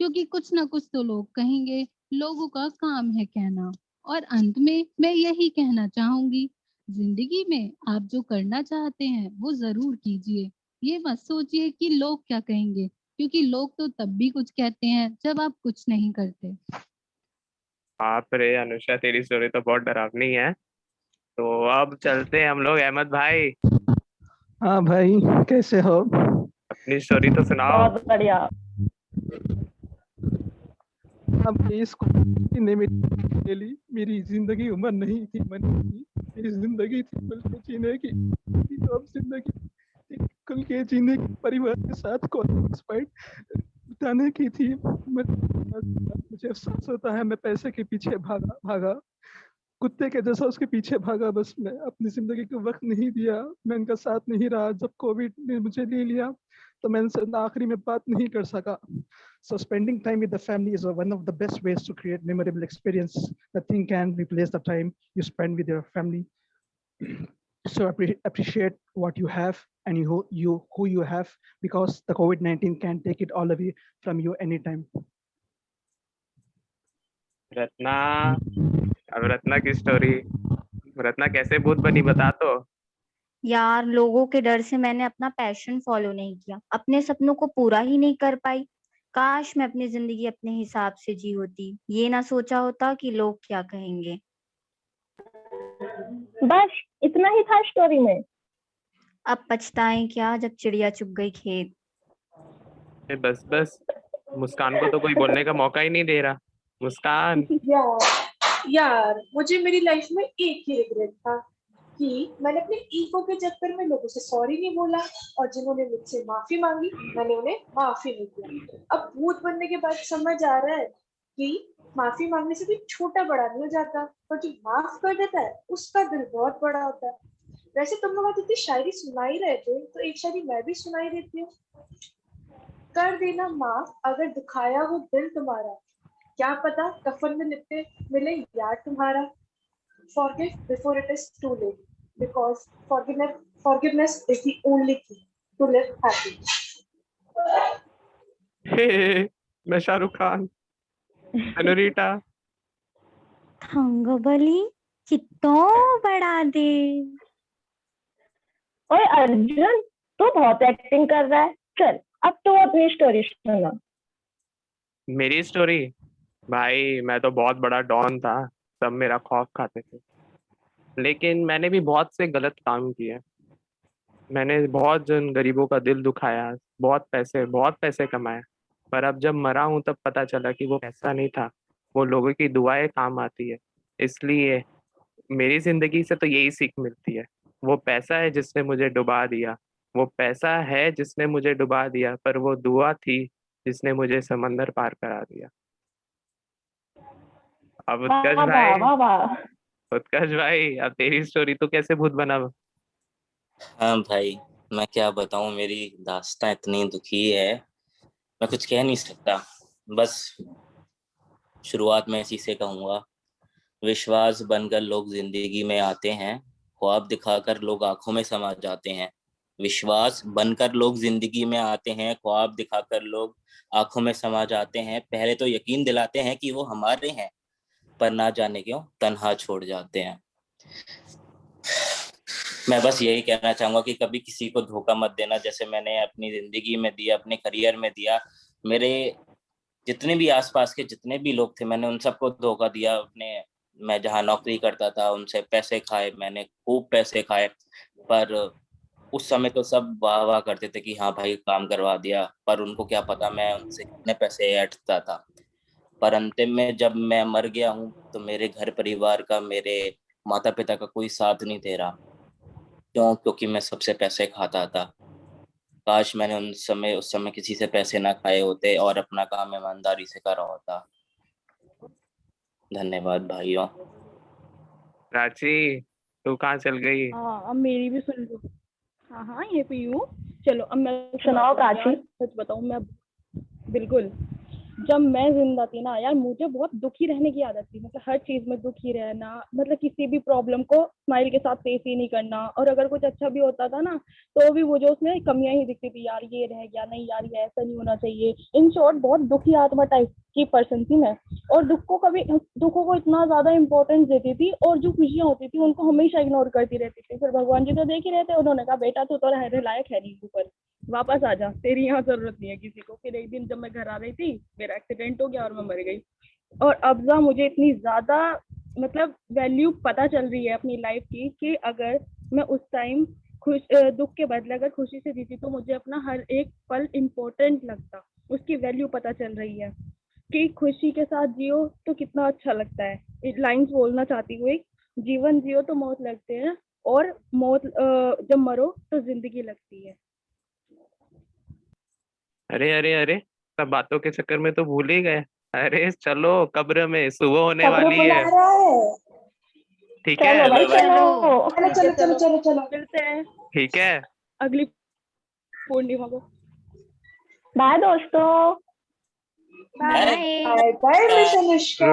क्योंकि कुछ ना कुछ तो लोग कहेंगे, लोगों का काम है कहना। और अंत में मैं यही कहना चाहूंगी, जिंदगी में आप जो करना चाहते हैं वो जरूर कीजिए। ये मत सोचिए कि लोग क्या कहेंगे, क्योंकि लोग तो तब भी कुछ कहते हैं जब आप कुछ नहीं करते। बाप रे अनुषा, तेरी स्टोरी तो बहुत डरावनी है। तो अब चलते हैं हम लोग। अहमद भाई, हाँ भाई, कैसे हो? अपनी स्टोरी तो सुनाओ। बहुत बढ़िया। अब इसको ने मेरे लिए मेरी जिंदगी उम्र नहीं थी बनी थी, मेरी जिंदगी थी खुल के जीने की। तो अब जिंदगी थी खुल के जीने की, परिवार के साथ कॉलेज बिताने की थी। मुझे अफसोस होता है, मैं पैसे के पीछे भागा कुत्ते के जैसा उसके पीछे भागा। बस मैं अपनी जिंदगी को वक्त नहीं दिया, मैं उनका साथ नहीं रहा। जब कोविड ने मुझे ले लिया तो मैं उनसे आखिरी में बात नहीं कर सका। So spending time with the family is one of the best ways to create memorable experience. Nothing can replace the time you spend with your family. So appreciate what you have and who you have, because the COVID-19 can take it all away from you anytime. Ratna, अब रत्ना की story. Ratna कैसे भूत बनी, बता तो। यार, लोगों के डर से मैंने अपना पैशन फॉलो नहीं किया, अपने सपनों को पूरा ही नहीं कर पाई। काश मैं अपनी जिंदगी अपने हिसाब से जी होती, ये ना सोचा होता कि लोग क्या कहेंगे। बस इतना ही था स्टोरी में। अब पछताएं क्या जब चिड़िया चुग गई खेत। बस बस, मुस्कान को तो कोई बोलने का मौका ही नहीं दे रहा। मुस्कान, यार मुझे मेरी लाइफ में एक ही रिग्रेट था कि मैंने अपने ईगो के चक्कर में लोगों से सॉरी नहीं बोला, और जिन्होंने मुझसे माफी मांगी मैंने उन्हें माफी नहीं किया। अब भूत बनने के बाद समझ आ रहा है कि माफी मांगने से कोई छोटा बड़ा नहीं हो जाता, पर जो माफ कर देता है उसका दिल बहुत बड़ा होता है। वैसे तुम लोग आज इतनी शायरी सुना ही रहे थे तो एक शायरी मैं भी सुनाई देती हूँ। कर देना माफ अगर दुखाया वो दिल तुम्हारा, क्या पता कफन में लिपटे मिले यार तुम्हारा। Forgive before it is too late, because forgiveness is the only key to live happy. मैं शाहरुख खान, अनुरीटा। थंगबली कितो बड़ा दे। ओए अर्जुन, तू बहुत एक्टिंग कर रहा है। चल अब तू अपनी स्टोरी सुना। मेरी स्टोरी? भाई मैं तो बहुत बड़ा डॉन था, सब मेरा खौफ खाते थे। लेकिन मैंने भी बहुत से गलत काम किए। मैंने बहुत जन गरीबों का दिल दुखाया, बहुत पैसे कमाए। पर अब जब मरा हूँ तब पता चला कि वो पैसा नहीं था, वो लोगों की दुआएं काम आती है। इसलिए मेरी जिंदगी से तो यही सीख मिलती है, वो पैसा है जिसने मुझे डुबा दिया, वो पैसा है जिसने मुझे डुबा दिया, पर वो दुआ थी जिसने मुझे समंदर पार करा दिया। अब उत्कर्ष भाई, अब तेरी स्टोरी तो कैसे भूत बना? हाँ भाई, मैं क्या बताऊं, मेरी दास्तां इतनी दुखी है, मैं कुछ कह नहीं सकता। बस शुरुआत में इसी से कहूंगा, विश्वास बनकर लोग जिंदगी में आते हैं, ख्वाब दिखाकर लोग आंखों में समा जाते हैं। विश्वास बनकर लोग जिंदगी में आते हैं, ख्वाब दिखाकर लोग आंखों में समा जाते हैं। पहले तो यकीन दिलाते हैं कि वो हमारे हैं, पर ना जाने क्यों तन्हा छोड़ जाते हैं। मैं बस यही कहना चाहूंगा कि कभी किसी को धोखा मत देना, जैसे मैंने अपनी जिंदगी में दिया, अपने करियर में दिया। मेरे जितने भी आसपास के जितने भी लोग थे, मैंने उन सबको धोखा दिया। मैं जहाँ नौकरी करता था उनसे पैसे खाए, मैंने खूब पैसे खाए। पर उस समय तो सब वाह वाह करते थे कि हाँ भाई काम करवा दिया, पर उनको क्या पता मैं उनसे कितने पैसे ऐंठता था। पर अंतिम में जब मैं मर गया हूँ तो मेरे घर परिवार का, मेरे माता पिता का कोई साथ नहीं दे रहा। क्यों? क्योंकि मैं सबसे पैसे खाता था। काश मैंने उस समय किसी से पैसे ना खाए होते और अपना काम ईमानदारी से करा होता। धन्यवाद भाइयों। प्राची, तू कहाँ चल गई? हाँ, अब मेरी भी सुन लो। हाँ ये पे हूँ। चलो अब मैं सुनाओ प्राची। सच बताऊँ, मैं बिल्कुल जब मैं जिंदा थी ना यार, मुझे बहुत दुखी रहने की आदत थी, मतलब हर चीज में दुखी रहना, मतलब किसी भी प्रॉब्लम को स्माइल के साथ फेस ही नहीं करना, और अगर कुछ अच्छा भी होता था ना तो भी मुझे उसमें कमियां ही दिखती थी, यार ये रह गया, नहीं यार ये ऐसा नहीं होना चाहिए। इन शॉर्ट बहुत दुखी आत्मा टाइप की पर्सन थी मैं, और दुखों को इतना ज्यादा इंपॉर्टेंस देती थी, और जो खुशियां होती थी उनको हमेशा इग्नोर करती रहती थी। फिर भगवान जी तो देख ही रहते, उन्होंने कहा बेटा तू तो रहने लायक है नहीं ऊपर, वापस आ जा, तेरी यहाँ जरूरत नहीं है किसी को। फिर एक दिन जब मैं घर आ रही थी, मेरा एक्सीडेंट हो गया और मैं मर गई। और अब जा मुझे इतनी ज्यादा मतलब वैल्यू पता चल रही है अपनी लाइफ की, कि अगर मैं उस टाइम दुख के बदले अगर खुशी से जीती तो मुझे अपना हर एक पल इम्पोर्टेंट लगता, उसकी वैल्यू पता चल रही है कि खुशी के साथ जियो तो कितना अच्छा लगता है। लाइंस बोलना चाहती हूँ, एक जीवन जियो तो मौत लगते हैं, और मौत जब मरो तो जिंदगी लगती है। अरे अरे अरे, सब बातों के चक्कर में तो भूल ही गए। अरे चलो, कब्र में सुबह होने वाली है। ठीक है, चलो भाई चलो चलो चलो चलो चलो चलो मिलते हैं ठीक है, अगली पूर्णिमा को। बाय दोस्तों। Bye bye miss Anushka.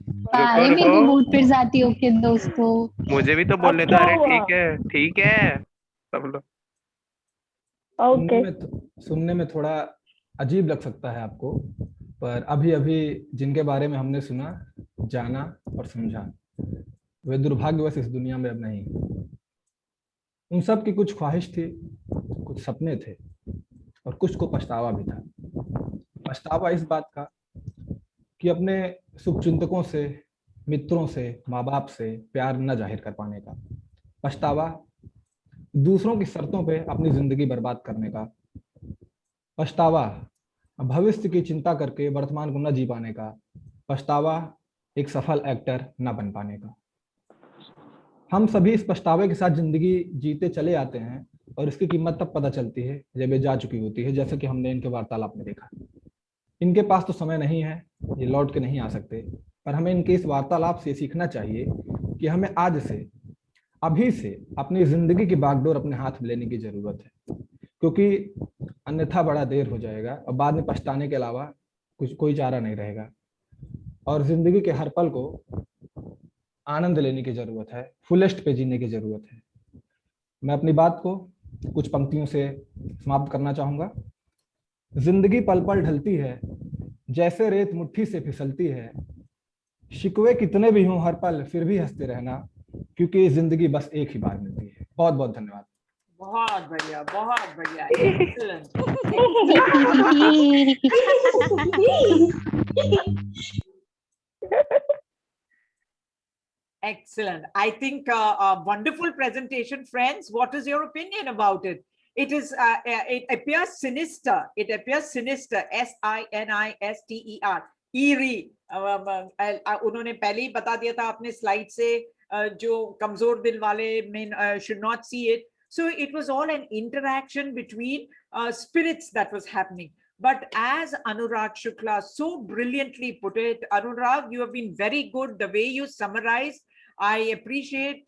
Bye मेरे को भूत फिर जाती हो के दोस्तों। मुझे भी तो बोलने दो। अरे ठीक है सब लोग। सुनने में थोड़ा अजीब लग सकता है आपको, पर अभी अभी जिनके बारे में हमने सुना, जाना और समझा, वे दुर्भाग्यवश इस दुनिया में अब नहीं। उन सब की कुछ ख्वाहिश थी, कुछ सपने थे, और कुछ को पछतावा भी था। पछतावा इस बात का कि अपने शुभचिंतकों से, मित्रों से, माँ बाप से प्यार न जाहिर कर पाने का। पछतावा दूसरों की शर्तों पे अपनी जिंदगी बर्बाद करने का। पछतावा भविष्य की चिंता करके वर्तमान को न जी पाने का। पछतावा एक सफल एक्टर न बन पाने का। हम सभी इस पछतावे के साथ जिंदगी जीते चले आते हैं, और इसकी कीमत तब पता चलती है जब ये जा चुकी होती है, जैसे कि हमने इनके वार्तालाप में देखा। इनके पास तो समय नहीं है, ये लौट के नहीं आ सकते, पर हमें इनके इस वार्तालाप से सीखना चाहिए कि हमें आज से, अभी से अपनी जिंदगी की बागडोर अपने हाथ में लेने की जरूरत है, क्योंकि अन्यथा बड़ा देर हो जाएगा और बाद में पछताने के अलावा कोई चारा नहीं रहेगा। और जिंदगी के हर पल को आनंद लेने की जरूरत है, फुलेस्ट पे जीने की जरूरत है। मैं अपनी बात को कुछ पंक्तियों से समाप्त करना चाहूंगा। जिंदगी पल पल ढलती है, जैसे रेत मुट्ठी से फिसलती है। शिकवे कितने भी हों हर पल, फिर भी हंसते रहना, क्योंकि जिंदगी बस एक ही बार मिलती है। बहुत बहुत धन्यवाद। बहुत बढ़िया, बहुत बढ़िया। Excellent. I think a wonderful presentation, friends. What is your opinion about it? It is. It appears sinister. It appears sinister. SINISTER. Eerie. उन्होंने पहले ही बता दिया था अपने स्लाइड से, जो कमजोर दिल वाले में should not see it. So it was all an interaction between spirits that was happening. But as Anurag Shukla so brilliantly put it, Anurag, you have been very good. The way you summarized, I appreciate.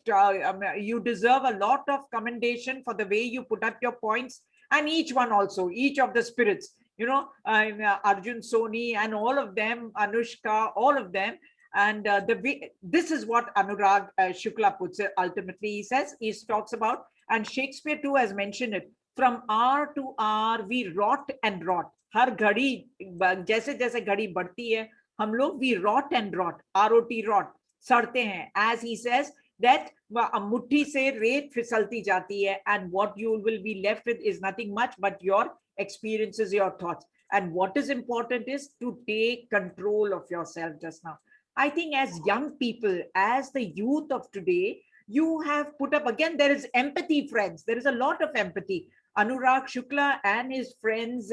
You deserve a lot of commendation for the way you put up your points, and each one also, each of the spirits, you know, Arjun, Soni, and all of them, Anushka, all of them. And the way, this is what Anurag Shukla puts it. Ultimately, he talks about, and Shakespeare too has mentioned it, from hour to hour we rot and rot. हर घड़ी जैसे जैसे घड़ी बढ़ती है, हम लोग we rot and rot, R-O-T, rot, सड़ते हैं. As he says that मुट्ठी से रेत फिसलती जाती है, and what you will be left with is nothing much but your experiences, your thoughts. And what is important is to take control of yourself. Just now, I think as young people, as the youth of today, you have put up, again, there is empathy, friends. There is a lot of empathy. Anurag Shukla and his friends,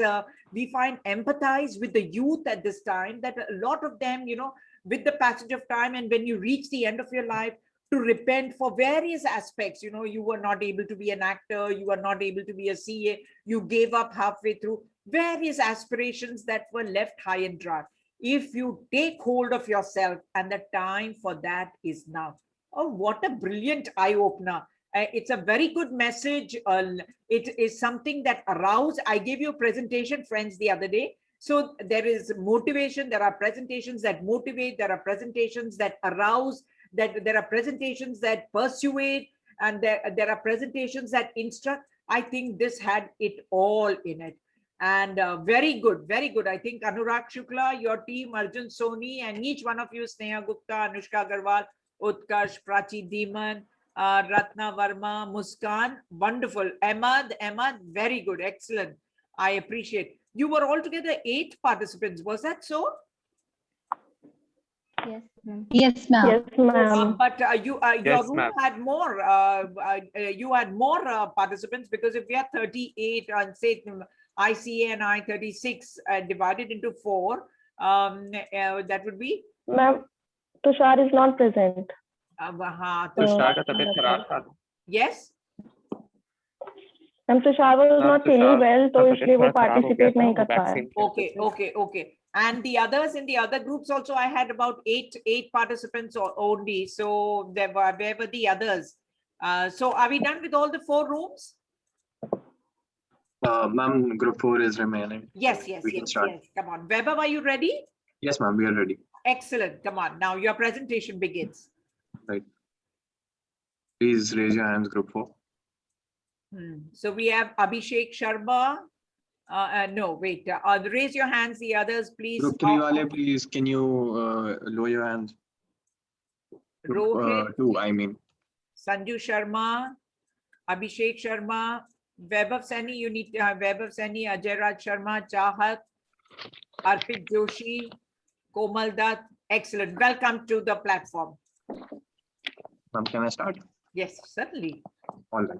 we find empathize with the youth at this time, that a lot of them, you know, with the passage of time, and when you reach the end of your life, to repent for various aspects. You know, you were not able to be an actor, you were not able to be a CA, you gave up halfway through, various aspirations that were left high and dry. If you take hold of yourself, and the time for that is now. Oh, what a brilliant eye-opener. It's a very good message. It is something that aroused. I gave you a presentation, friends, the other day, So there is motivation, there are presentations that motivate, there are presentations that arouse, that there are presentations that persuade, and there are presentations that instruct. I think this had it all in it. And very good, very good. I think Anurag Shukla, your team, Arjun Soni, and each one of you, Sneha Gupta, Anushka Agarwal, Utkarsh, Prachi Dhiman, Ratna Verma, Muskan, wonderful. Ahmad, very good, excellent. I appreciate. You were altogether 8 participants, was that so? Yes, ma'am. Yes, ma'am. Yes, ma'am. But your Yes, room ma'am. had more. You had more participants, because if we have 38 and say ICA and I 36 divided into 4, that would be. Ma'am, Tushar is not present. Tushar का तबीयत खराब था Yes. Ma'am Tushar was not feeling well, तो इसलिए वो participate नहीं कर पाया. Okay. And the others in the other groups also, I had about eight participants only. So where were the others? So are we done with all the 4 rooms? Ma'am, group 4 is remaining. Yes. We can start. Come on. Weber, are you ready? Yes, ma'am, we are ready. Excellent. Come on. Now your presentation begins. Right. Please raise your hands, group 4. So we have Abhishek Sharma. No, wait. Raise your hands, the others, please. Group 3 wale, please, can you lower your hands? Rohit. 2, I mean. Sanju Sharma, Abhishek Sharma, Vaibhav Saini, you need Vaibhav Saini, Ajay Raj Sharma, Chahat, Arpit Joshi, Komal Dutt. Excellent. Welcome to the platform. Ma'am, can I start? Yes, certainly. All right.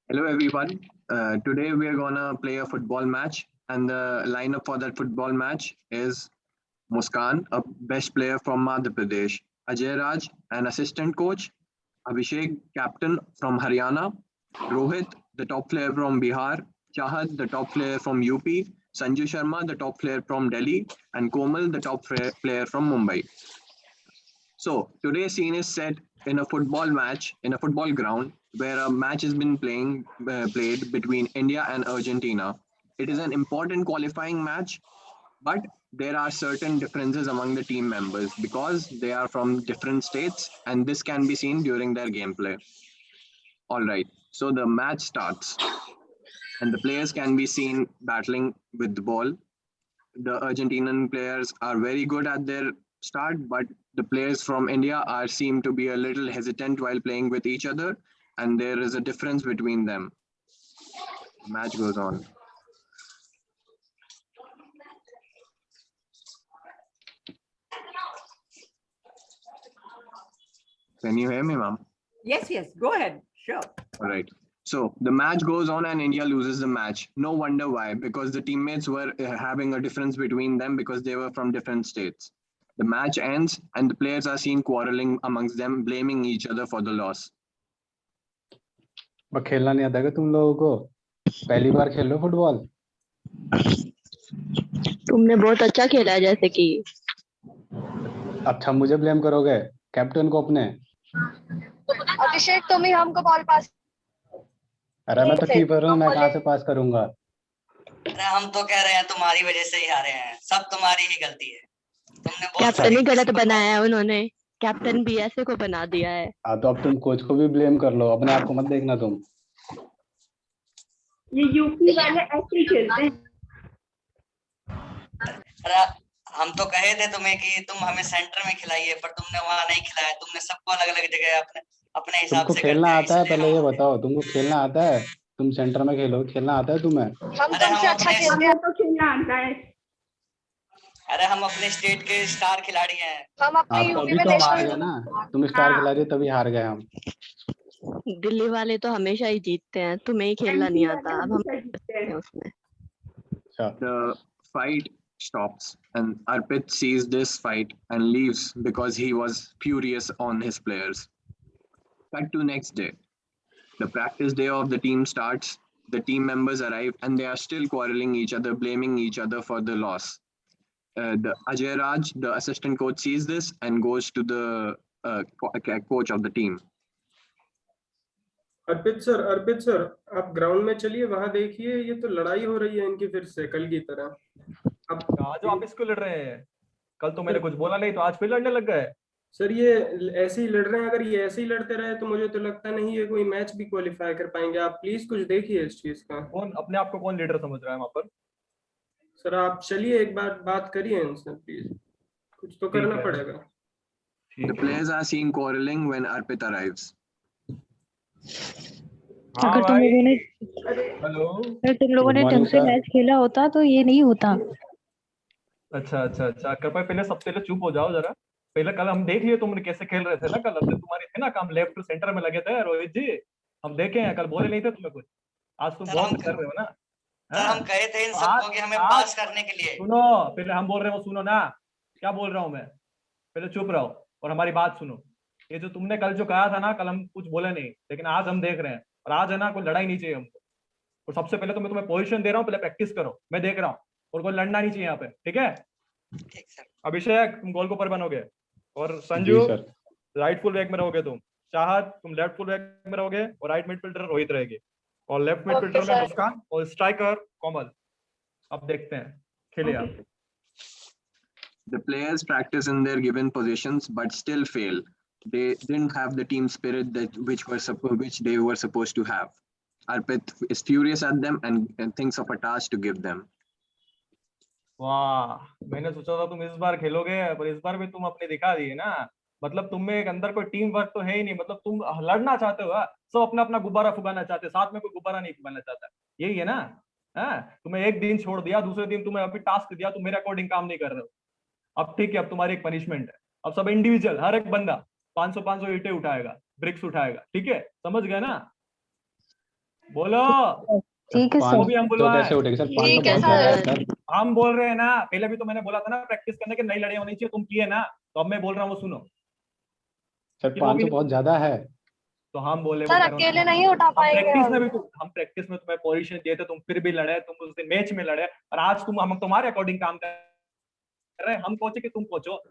Hello, everyone. Today we are gonna play a football match, and the lineup for that football match is Muskan, a best player from Madhya Pradesh, Ajay Raj, an assistant coach, Abhishek, captain from Haryana, Rohit, the top player from Bihar, Chahat, the top player from UP, Sanju Sharma, the top player from Delhi, and Komal, the top player from Mumbai. So today's scene is set in a football match, in a football ground, where a match has been played between India and Argentina. It is an important qualifying match, but there are certain differences among the team members because they are from different states, and this can be seen during their gameplay. All right, so the match starts, and the players can be seen battling with the ball. The Argentinian players are very good at their start, but the players from India seem to be a little hesitant while playing with each other, and there is a difference between them. The match goes on. Can you hear me, ma'am? Yes, go ahead. Sure. All right. So the match goes on and India loses the match. No wonder why, because the teammates were having a difference between them because they were from different states. The match ends and the players are seen quarreling amongst them, blaming each other for the loss. बस खेलना नहीं आता क्या तुम लोगों को? पहली बार खेल लो फुटबॉल? तुमने बहुत अच्छा खेला है जैसे कि। अच्छा मुझे ब्लेम करोगे? कैप्टन को अपने? अभिषेक तुम ही हमको बॉल पास। अरे मैं तो कीपर हूँ, मैं कहाँ से पास करूंगा? अरे हम तो कह रहे हैं तुम्हारी वजह से ही हारे हैं, सब तुम्हारी ही गलती है। तुमने कैप्टन ही गलत बनाया है उन्होंने, कैप्टन भी ऐसे को बना दिया है। तो अब तुम कोच को भी ब्लेम कर लो, अपने आप को मत देखना तुम। ये यूपी वाले ऐसे ही खेलते हैं। अरे हम तो कहे थे तुम्हें कि तुम हमें सेंटर में खिलाइए, पर तुमने वहां नहीं खिलाया। तुमने सबको अलग अलग जगह अपने हिसाब से खेलना आता है? पहले ये बताओ, तुमको खेलना आता है? तुम सेंटर में खेलो, खेलना आता है तुम्हें? हम तुमसे अच्छा खेलते हैं तो खेलना आता है। अरे हम अपने स्टेट के स्टार खिलाड़ी हैं। हम अपने यूपी में तो हार गए ना, तुम स्टार खिलाड़ी तभी हार गए हम। दिल्ली वाले तो हमेशा ही जीतते हैं, तुम्हें ही खेलना नहीं आता। अब हम जीतते हैं उसमें। The fight stops and Arpit sees this fight and leaves because he was furious on his players. Cut to next day. The practice day of the team starts. The team members arrive and they are still quarreling each other, blaming each other for the loss. The Ajay Raj, the assistant coach, sees this and goes to the coach of the team. Arpit sir आप ground में चलिए, वहां देखिए, ये तो लड़ाई हो रही है इनकी फिर से कल की तरह। अब आज वापस क्यों लड़ रहे हैं? कल तो मैंने कुछ बोला नहीं, तो आज फिर लड़ने लग गए। सर ये ऐसे ही लड़ रहे हैं, अगर ये ऐसे ही लड़ते रहे तो मुझे तो लगता नहीं ये कोई मैच भी क्वालिफाई कर पाएंगे। आप प्लीज कुछ देखिए इस चीज का। कौन अपने आप को कौन लीडर समझ रहा है वहां पर? सर आप चलिए एक बार बात करिए इनसे प्लीज, कुछ तो करना पड़ेगा। The players are seen quarreling when Arpit arrives. अगर तुम लोगों ने हेलो, अगर तुम लोगों ने ढंग से मैच खेला होता तो ये नहीं होता। अच्छा अच्छा अच्छा, कृपया पहले सब पहले चुप हो जाओ जरा। पहले कल हम देख लिए तुमने कैसे खेल रहे थे ना, कल अपने तुम्हारे थे ना काम, लेफ्ट टू सेंटर में लगे थे रोहित जी, हम देखे हैं। कल बोले नहीं थे तुम्हें कुछ, आज तुम बहुत कर रहे हो ना। सर हम कहे थे इन सबको कि हमें पास करने के लिए। सुनो, पहले हम बोल रहे हो सुनो ना, क्या बोल रहा हूँ मैं, पहले चुप रहो और हमारी बात सुनो। ये जो तुमने कल जो कहा था ना, कल हम कुछ बोले नहीं, लेकिन आज हम देख रहे हैं, और आज है ना कोई लड़ाई नहीं चाहिए हमको। और सबसे पहले तो मैं तुम्हें पोजीशन दे रहा हूँ, पहले प्रैक्टिस करो, मैं देख रहा हूँ, और कोई लड़ना नहीं चाहिए यहाँ पे, ठीक है? अभिषेक तुम गोल कीपर बनोगे, और संजू राइट फुल बैक में रहोगे, तुम चाहत तुम लेफ्ट फुल बैक में रहोगे, और राइट मिडफील्डर रोहित रहेगी, और लेफ्ट मिडफील्डर में मुस्कान, और स्ट्राइकर कोमल। अब देखते हैं, खेलिए आप। The players practice in their given positions but still fail. They didn't have the team spirit which they were supposed to have. Arpit is furious at them and thinks of a task to give them. वाह, मैंने सोचा था तुम इस बार खेलोगे, पर इस बार भी तुम अपने दिखा दिए ना। मतलब तुम में एक अंदर कोई टीम वर्क तो है ही नहीं, मतलब तुम लड़ना चाहते हो, सब अपना अपना गुब्बारा फुगाना चाहते, साथ में कोई गुब्बारा नहीं फुगाना चाहता, यही है ना? तुम्हें एक दिन छोड़ दिया, दूसरे दिन तुम्हें अभी टास्क दिया, तुम मेरे अकॉर्डिंग काम नहीं कर रहे हो। अब ठीक है, अब तुम्हारी एक पनिशमेंट है, अब सब इंडिविजुअल, हर एक बंदा 500 ईंटें उठाएगा, ब्रिक्स उठाएगा, ठीक है? समझ गए ना? बोलो। ठीक है सर। भी हम बुलवा तो कैसे उठेगी सर? 500 बहुत ज्यादा है सर। हम बोल रहे हैं ना, पहले भी तो मैंने बोला था ना प्रैक्टिस करने के, नई लड़ाई होनी चाहिए, तुम किए ना, तो अब मैं बोल रहा हूँ वो सुनो। सर 500 बहुत ज्यादा है। तो हम बोले सर अकेले नहीं उठा पाएंगे। प्रैक्टिस में भी हम प्रैक्टिस में तुम्हें पोजीशन दिए थे, तुम फिर भी लड़े, तुम उस दिन मैच में लड़े, और आज तुम हम तुम्हारे अकॉर्डिंग काम कर रहे हैं। हम कोचे कि तुम कोचो।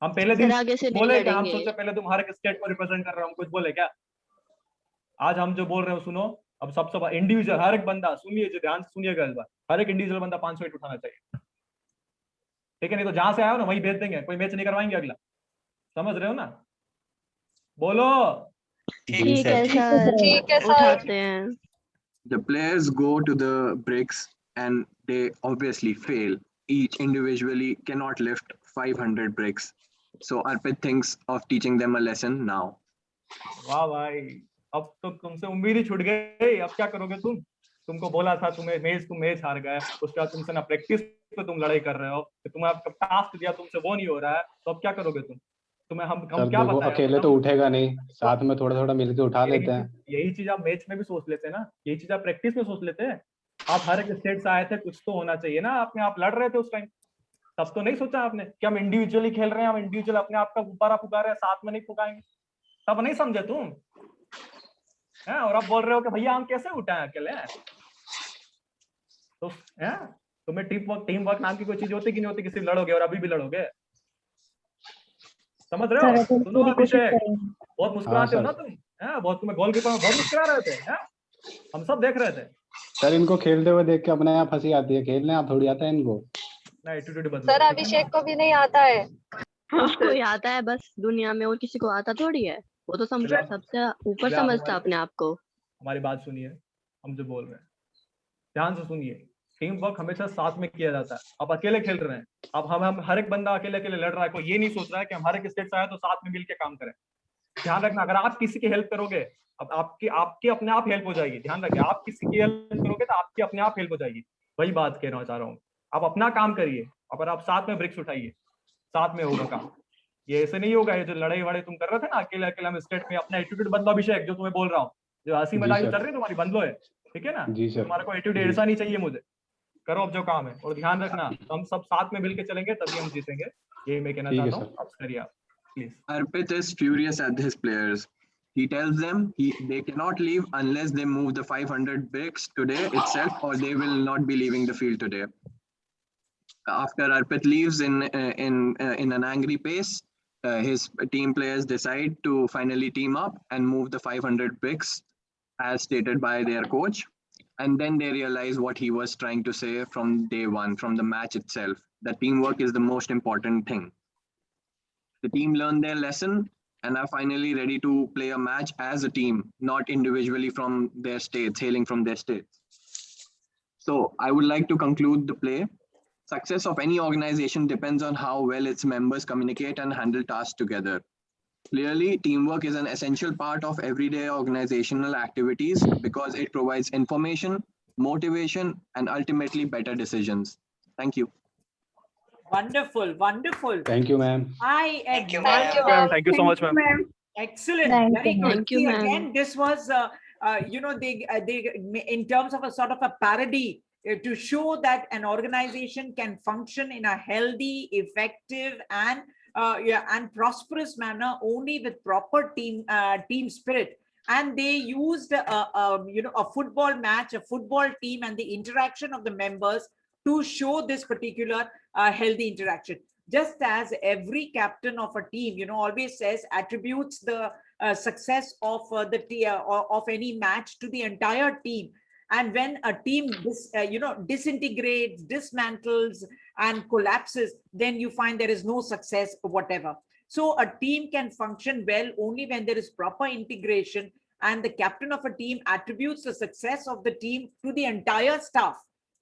हम पहले दिन बोले कि हम सोचे पहले तुम हर एक स्टेट को रिप्रेजेंट कर रहे हो, हम कुछ बोले क्या? आज हम जो बोल रहे हो सुनो, अब सब इंडिविजुअल, हर एक बंदा सुनिए, जो ध्यान से सुनिएगा इस बार, हर एक इंडिविजुअल बंदा 500 ईंट उठाना चाहिए, ठीक है? नहीं तो जहां से आया हो ना वहीं भेज देंगे, कोई मैच नहीं करवाएंगे अगला। समझ रहे हो ना? बोलो। ठीक है सर, उठाते हैं। The players go to the bricks and they obviously fail. Each individually cannot lift 500 bricks. So Arpit thinks of teaching them a lesson now. वाह भाई, अब तो तुमसे उम्मीद ही छूट गई। अब क्या करोगे तुम? तुमको बोला था तुम मैच हार गए, उसके बाद तुमसे ना प्रैक्टिस पे तुम लड़ाई कर रहे हो, तुम्हें आपका टास्क दिया तुमसे वो नहीं हो रहा है, तो अब क्या करोगे तुम? तुम्हें हम क्या बताएं? अकेले तो उठेगा नहीं, साथ में थोड़ा थोड़ा मिलके उठा लेते हैं। यही चीज आप मैच में भी सोच लेते हैं ना, यही चीज आप प्रैक्टिस में सोच लेते हैं। आप हर एक स्टेट से आए थे, कुछ तो होना चाहिए ना अपने, आप लड़ रहे थे उस टाइम, तब तो नहीं सोचा आपने कि हम इंडिविजुअली खेल रहे हैं, हम इंडिविजुअल अपने आप का गुब्बारा फुका रहे हैं, साथ में नहीं फुकाएंगे? तब नहीं समझे तुम? है? और अब बोल रहे हो कि भैया हम कैसे उठाएं अकेले? तो है तुम्हें टीम वर्क नाम की कोई चीज होती कि नहीं होती? किसी लड़ोगे और अभी भी लड़ोगे, समझ रहे हो? सुनो अभिषेक, बहुत मुस्कुराते हो ना तुम, है? बहुत, तुम्हें गोलकीपर में बहुत मुस्कुरा रहे थे, है? हम सब देख रहे थे। सर इनको खेलते हुए देख के अपने आप हंसी आती है, खेलने आप थोड़ी आता है इनको। नहीं, एटीट्यूड बदलो। सर अभिषेक को भी नहीं आता है। उसको ही आता है बस, दुनिया में और किसी को आता थोड़ी है। वो तो समझता, सबसे ऊपर समझता अपने आप को। हमारी बात सुनिए, हम जो बोल रहे हैं ध्यान से सुनिए। टीम वर्क हमेशा साथ में किया जाता है। आप अकेले खेल रहे हैं, अब हम हर एक बंदा अकेले अकेले लड़ रहा है, कोई ये नहीं सोच रहा है कि हम हर एक स्टेट से आए तो साथ में मिलकर काम करें। ध्यान रखना, अगर आप किसी की हेल्प करोगे, अब आपकी अपने आप हेल्प हो जाएगी। ध्यान रखिए, आप किसी की हेल्प करोगे तो आपकी अपने आप हेल्प हो जाएगी। वही बात कहना चाह रहा हूँ, आप अपना काम करिए, अगर आप साथ में ब्रिक्स उठाइए, साथ में होगा काम। ये ऐसे नहीं होगा, ये जो लड़ाई वड़ाई तुम कर रहे थे ना अकेले अकेले हम स्टेट में, अपना एटीट्यूड बदलो अभिषेक, जो तुम्हें बोल रहा हूँ, जो हंसी मजाक चल रही है तुम्हारी बंद लो है, ठीक है ना? तुम्हारा कोई एटीट्यूड ऐसा नहीं चाहिए मुझे। करो अब जो काम है, और ध्यान रखना हम सब साथ में मिलकर चलेंगे तभी हम जीतेंगे, यही मैं कहना चाहता हूँ। अब करिए आप please. Arpit is furious at his players. He tells them they cannot leave unless they move the 500 bricks today itself, or they will not be leaving the field today. After Arpit leaves in an angry pace, his team players decide to finally team up and move the 500 bricks as stated by their coach. And then they realize what he was trying to say from day one, from the match itself, that teamwork is the most important thing. The team learned their lesson and are finally ready to play a match as a team, not individually from their states, hailing from their states. So I would like to conclude the play. Success of any organization depends on how well its members communicate and handle tasks together. Clearly, teamwork is an essential part of everyday organizational activities because it provides information, motivation, and ultimately better decisions. Thank you. Wonderful, wonderful. Thank you, ma'am. I Thank you, admire. ma'am. Thank you so much, ma'am. Excellent, Thank very you, good. Thank you, See, ma'am. again, this was, they, in terms of a sort of a parody to show that an organization can function in a healthy, effective, and and prosperous manner only with proper team spirit. And they used a football match, a football team, and the interaction of the members to show this particular healthy interaction. Just as every captain of a team, always says, attributes the success of of any match to the entire team. And when a team disintegrates, dismantles, and collapses, then you find there is no success whatever. So a team can function well only when there is proper integration, and the captain of a team attributes the success of the team to the entire staff,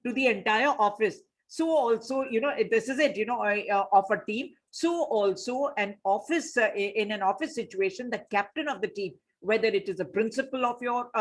to the entire office. So also, this is it, of a team. So also an office, in an office situation, the captain of the team, whether it is a principal of your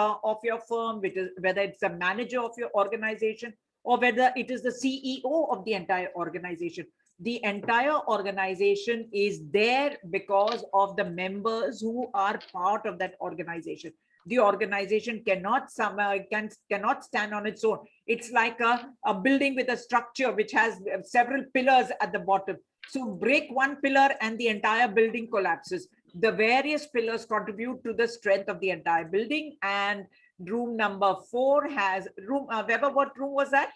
firm, whether it's a manager of your organization, or whether it is the CEO of the entire organization. The entire organization is there because of the members who are part of that organization. The organization cannot stand on its own. It's like a building with a structure which has several pillars at the bottom. So break one pillar and the entire building collapses. The various pillars contribute to the strength of the entire building. And room number 4 has Weber, what room was that?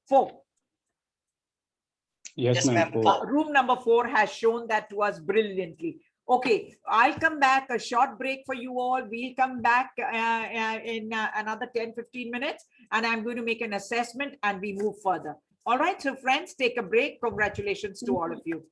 4. Yes, ma'am. Room number 4 has shown that to us brilliantly. Okay, I'll come back, a short break for you all. We'll come back in another 10-15 minutes, and I'm going to make an assessment and we move further. All right, so friends, take a break. Congratulations to all of you.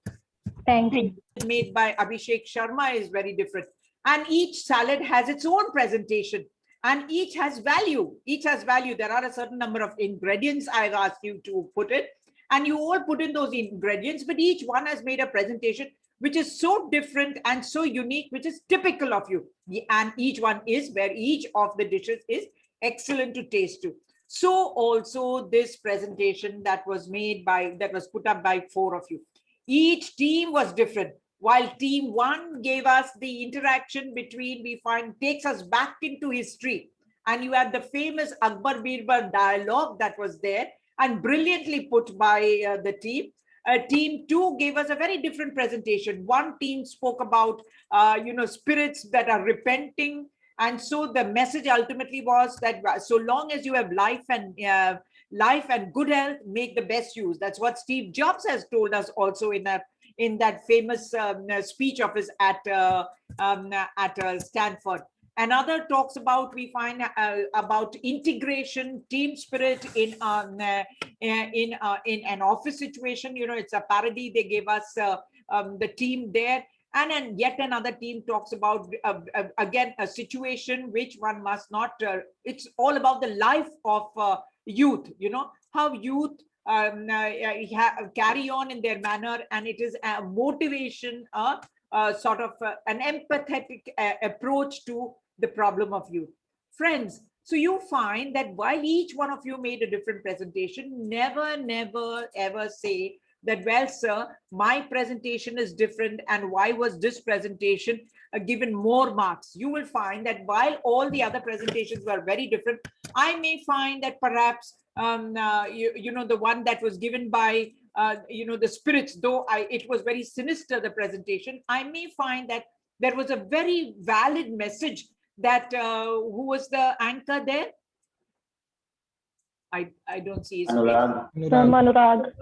Thank you. Made by Abhishek Sharma is very different. And each salad has its own presentation, and each has value. Each has value. There are a certain number of ingredients I've asked you to put in, and you all put in those ingredients, but each one has made a presentation which is so different and so unique, which is typical of you. And each one is where each of the dishes is excellent to taste to. So also this presentation that was put up by 4 of you. Each team was different. While team 1 gave us the interaction between, takes us back into history. And you had the famous Akbar Birbal dialogue that was there and brilliantly put by the team. Team 2 gave us a very different presentation. One team spoke about, spirits that are repenting. And so the message ultimately was that so long as you have life and good health, make the best use. That's what Steve Jobs has told us also in that famous speech of his at Stanford. Another talks about, we find about integration, team spirit in an office situation. It's a parody. They gave us the team there. And then yet another team talks about, again, a situation which one must not, it's all about the life of youth, how youth carry on in their manner, and it is a motivation, sort of an empathetic approach to the problem of youth. Friends, so you find that while each one of you made a different presentation, never, ever say that, well, sir, my presentation is different, and why was this presentation given more marks? You will find that while all the other presentations were very different, I may find that perhaps, the one that was given by, the spirits, though it was very sinister, the presentation, I may find that there was a very valid message that, who was the anchor there? I don't see his face. Anurag.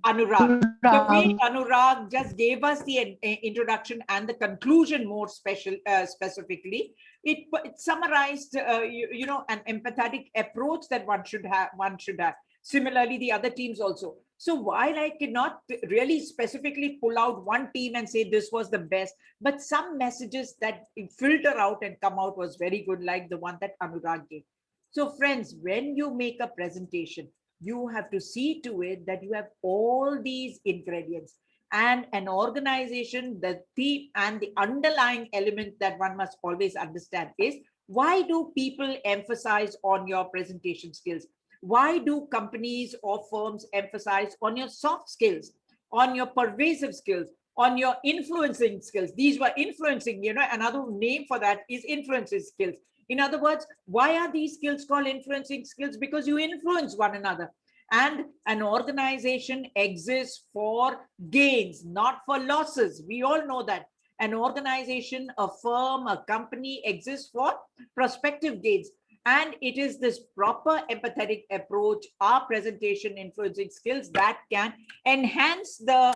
Anurag. The way Anurag just gave us the introduction and the conclusion more specifically, it summarized, you know, an empathetic approach that one should have. Similarly, the other teams also. So while I cannot really specifically pull out one team and say this was the best, but some messages that filter out and come out was very good, like the one that Anurag gave. So friends, when you make a presentation, you have to see to it that you have all these ingredients. And an organization, the theme and the underlying element that one must always understand is, why do people emphasize on your presentation skills? Why do companies or firms emphasize on your soft skills, on your pervasive skills, on your influencing skills? These were influencing, you know, another name for that is influencing skills. In other words, why are these skills called influencing skills? Because you influence one another. And an organization exists for gains, not for losses. We all know that. An organization, a firm, a company exists for prospective gains. And it is this proper empathetic approach, our presentation influencing skills, that can enhance the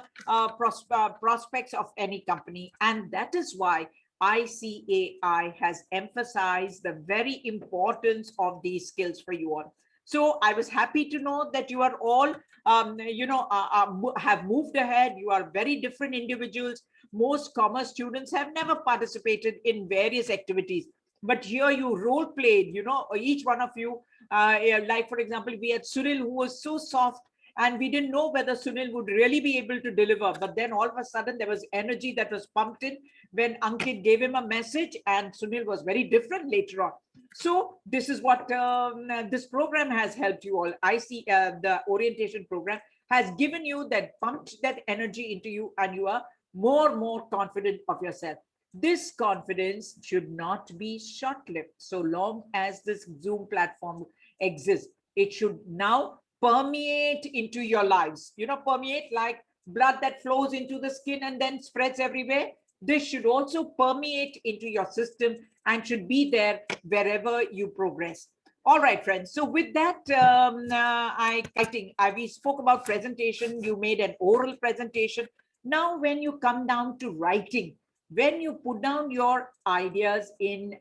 prospects of any company. And that is why ICAI has emphasized the very importance of these skills for you all. So I was happy to know that you are all, you know, have moved ahead. You are very different individuals. Most commerce students have never participated in various activities. But here you role played, you know, each one of you, like, for example, we had Sunil, who was so soft, and we didn't know whether Sunil would really be able to deliver. But then all of a sudden, there was energy that was pumped in when Ankit gave him a message, and Sunil was very different later on. So this is what this program has helped you all. I see the orientation program has given you that, pumped that energy into you, and you are more confident of yourself. This confidence should not be short-lived. So long as this Zoom platform exists, it should now permeate into your lives. You know, permeate like blood that flows into the skin and then spreads everywhere. This should also permeate into your system and should be there wherever you progress. All right, friends. So with that, we spoke about presentation. You made an oral presentation. Now, when you come down to writing, when you put down your ideas in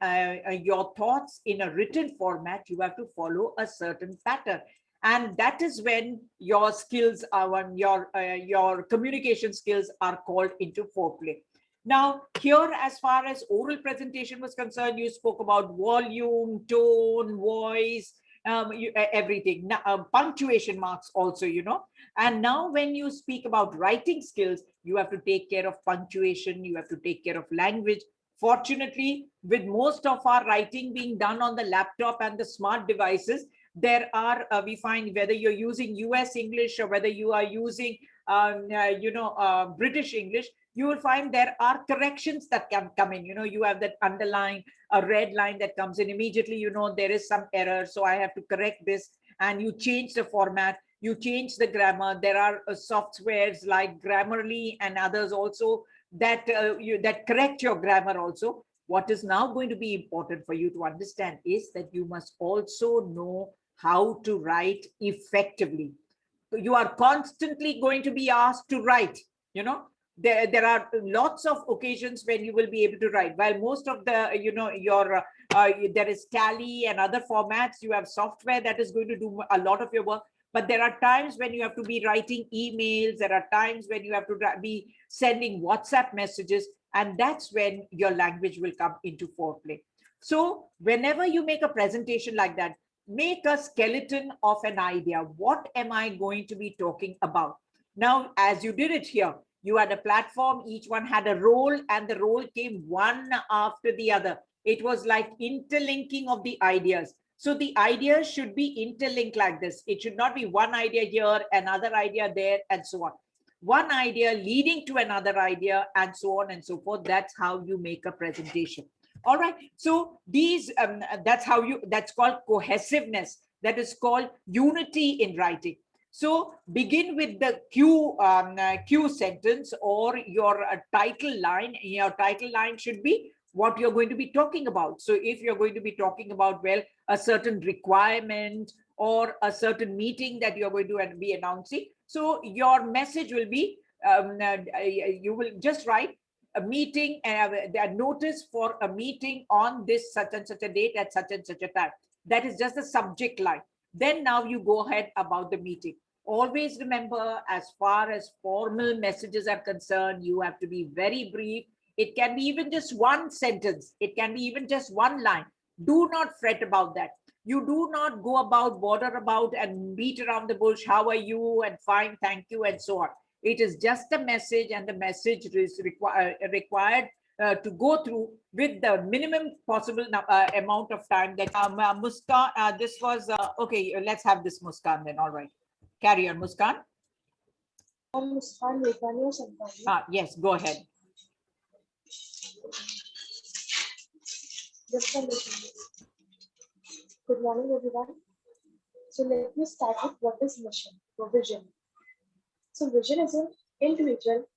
your thoughts in a written format, you have to follow a certain pattern. And that is when your skills are, when your communication skills are called into foreplay. Now, here, as far as oral presentation was concerned, you spoke about volume, tone, voice, everything. Now, punctuation marks also, you know. And now when you speak about writing skills, you have to take care of punctuation, you have to take care of language. Fortunately, with most of our writing being done on the laptop and the smart devices, there are, we find, whether you're using US English or whether you are using, British English, you will find there are corrections that can come in. You know, you have that underline, a red line that comes in immediately, you know, there is some error, so I have to correct this, and you change the format, you change the grammar. There are softwares like Grammarly and others also that that correct your grammar also. What is now going to be important for you to understand is that you must also know how to write effectively. You are constantly going to be asked to write, you know. There are lots of occasions when you will be able to write. While most of the, you know, your there is Tally and other formats, you have software that is going to do a lot of your work. But there are times when you have to be writing emails. There are times when you have to be sending WhatsApp messages. And that's when your language will come into foreplay. So whenever you make a presentation like that, make a skeleton of an idea. What am I going to be talking about? Now, as you did it here, you had a platform, each one had a role, and the role came one after the other. It was like interlinking of the ideas. So the ideas should be interlinked like this. It should not be one idea here, another idea there, and so on. One idea leading to another idea, and so on and so forth. That's how you make a presentation. All right. So these, that's called cohesiveness. That is called unity in writing. So begin with the Q sentence or your title line. Your title line should be what you're going to be talking about. So if you're going to be talking about, well, a certain requirement or a certain meeting that you're going to be announcing. So your message will be, you will just write a meeting, a notice for a meeting on this such and such a date at such and such a time. That is just the subject line. Then now you go ahead about the meeting. Always remember, as far as formal messages are concerned, you have to be very brief. It can be even just one sentence. It can be even just one line. Do not fret about that. You do not go about, bother about and beat around the bush. How are you? And fine, thank you, and so on. It is just a message, and the message is required to go through with the minimum possible amount of time. That Muskan, this was okay. Let's have this Muskan then. All right, carry on, Muskan. Muskan Methani or something. Yes, go ahead. Good morning, everyone. So let me start with what is mission or vision. So vision is an individual.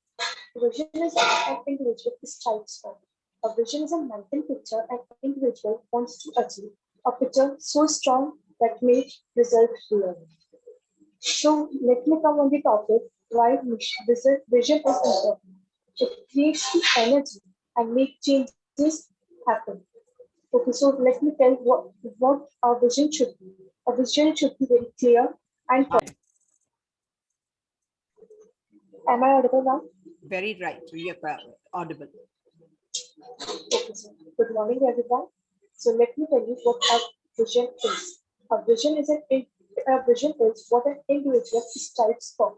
Vision is an individual strives for. A vision is a mental picture an individual wants to achieve. A picture so strong that makes result real. So let me come on the topic why vision is important. It creates the energy and make changes happen. Okay, so let me tell what our vision should be. A vision should be very clear and focused. Am I audible now? Very right. We are audible. Okay, so good morning, everyone. So let me tell you what a vision is. A vision is what an individual strives for.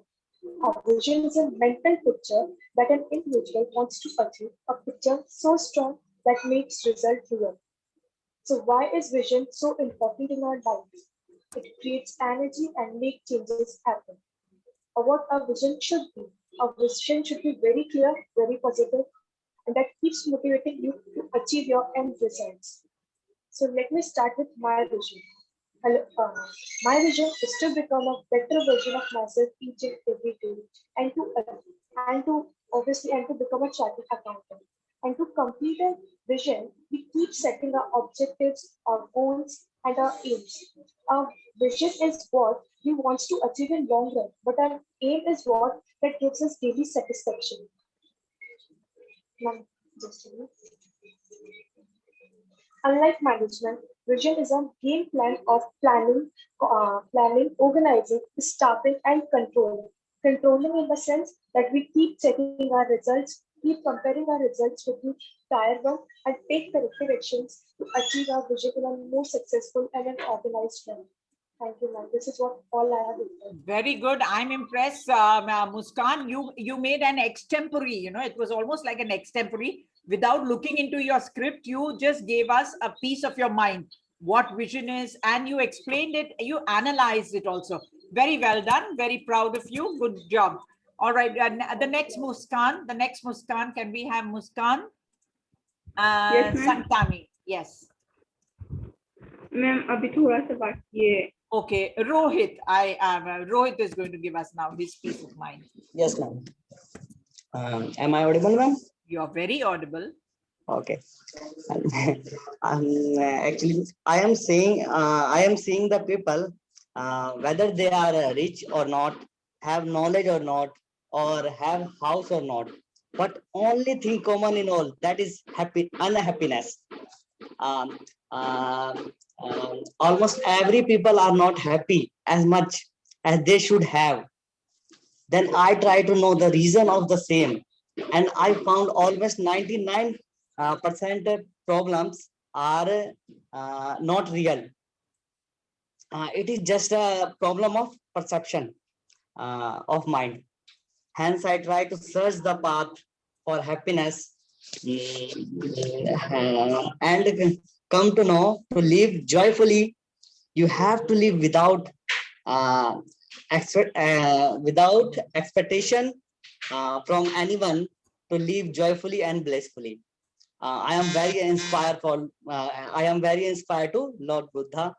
A vision is a mental picture that an individual wants to achieve. A picture so strong that makes result real. So why is vision so important in our lives? It creates energy and makes changes happen. Or what a vision should be. A vision should be very clear, very positive, and that keeps motivating you to achieve your end results. So let me start with my vision. My vision is to become a better version of myself each and every day, and to become a chartered accountant. And to complete a vision, we keep setting our objectives, our goals, and our aims. Our vision is what we want to achieve in long run, but our aim is what that gives us daily satisfaction. Now, just a minute. Unlike management, vision is a game plan of planning, organizing, staffing, and controlling. Controlling in the sense that we keep checking our results, keep comparing our results with the prior one, and take corrective actions to achieve our vision in a more successful and an organized way. Thank you, ma'am. This is what all I have written. Very good. I'm impressed, Muskan. You made an extempore. It was almost like an extempore. Without looking into your script, you just gave us a piece of your mind, what vision is, and you explained it. You analyzed it also. Very well done. Very proud of you. Good job. All right. The next Muskan. Can we have Muskan? Yes, ma'am. Santani. Yes. Ma'am, अभी थोड़ा सा बाकी है. Okay, Rohit. Rohit is going to give us now his peace of mind. Yes, ma'am. Am I audible, ma'am? You are very audible. Okay. Actually, I am seeing the people, whether they are rich or not, have knowledge or not, or have house or not, but only thing common in all, that is unhappiness. Almost every people are not happy as much as they should have. Then I try to know the reason of the same, and I found almost 99% problems are not real. It is just a problem of perception of mind. Hence, I try to search the path for happiness and come to know to live joyfully. You have to live without expectation from anyone, to live joyfully and blissfully. I am very inspired to Lord Buddha.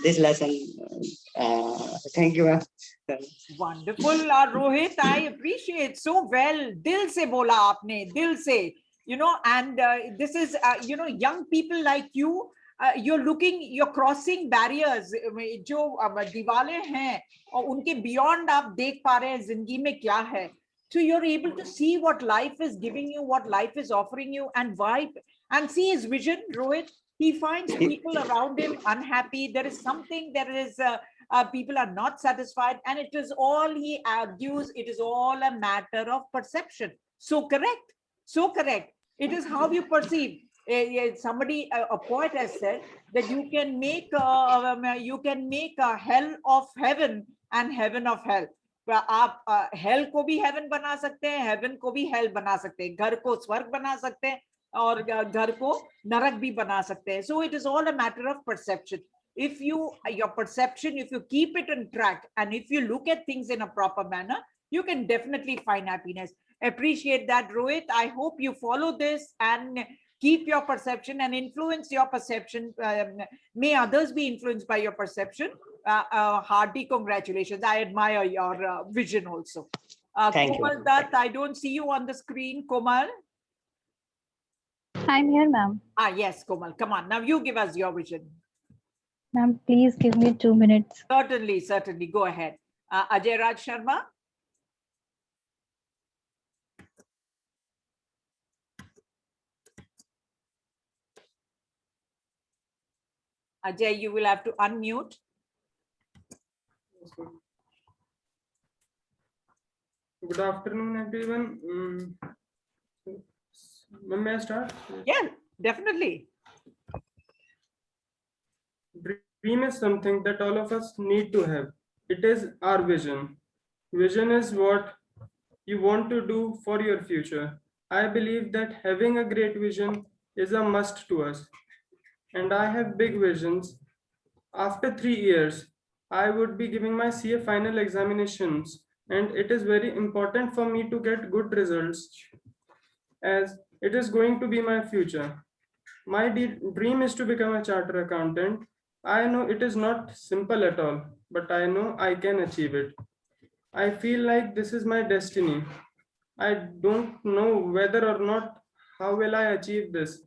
This lesson. Thank you, ma'am. Wonderful, Rohit. I appreciate so well. Dil se bola aapne, dil se. And this is, young people like you you're crossing barriers. जो दीवारें हैं और उनके beyond आप देख पा रहे हैं जिंदगी में क्या है. So you're able to see what life is giving you, what life is offering you, and why, and see his vision. Rohit, he finds people around him unhappy. There is something, people are not satisfied, and it is all, he argues, it is all a matter of perception. So correct, so correct. It is how you perceive. Somebody, a poet has said that you can make a hell of heaven and heaven of hell. आप hello को भी haven बना सकते हैं, haven को भी hello बना सकते हैं, घर को स्वर्ग बना सकते हैं और घर को नरक भी बना सकते हैं. So it is all a matter of perception. If your perception, if you keep it on track, and if you look at things in a proper manner, you can definitely find happiness. Appreciate that, Rohit. I hope you follow this and keep your perception and influence your perception. May others be influenced by your perception. Hearty congratulations. I admire your vision also. Thank Komal you. Dutt, I don't see you on the screen. Komal? I'm here, ma'am. Yes, Komal. Come on. Now you give us your vision. Ma'am, please give me 2 minutes. Certainly, certainly. Go ahead. Ajay Raj Sharma? Ajay, you will have to unmute. Good afternoon, everyone. May I start? Yeah, definitely. Dream is something that all of us need to have. It is our vision. Vision is what you want to do for your future. I believe that having a great vision is a must to us. And I have big visions. After 3 years, I would be giving my CA final examinations, and it is very important for me to get good results as it is going to be my future. My dream is to become a chartered accountant. I know it is not simple at all, but I know I can achieve it. I feel like this is my destiny. I don't know whether or not how will I achieve this,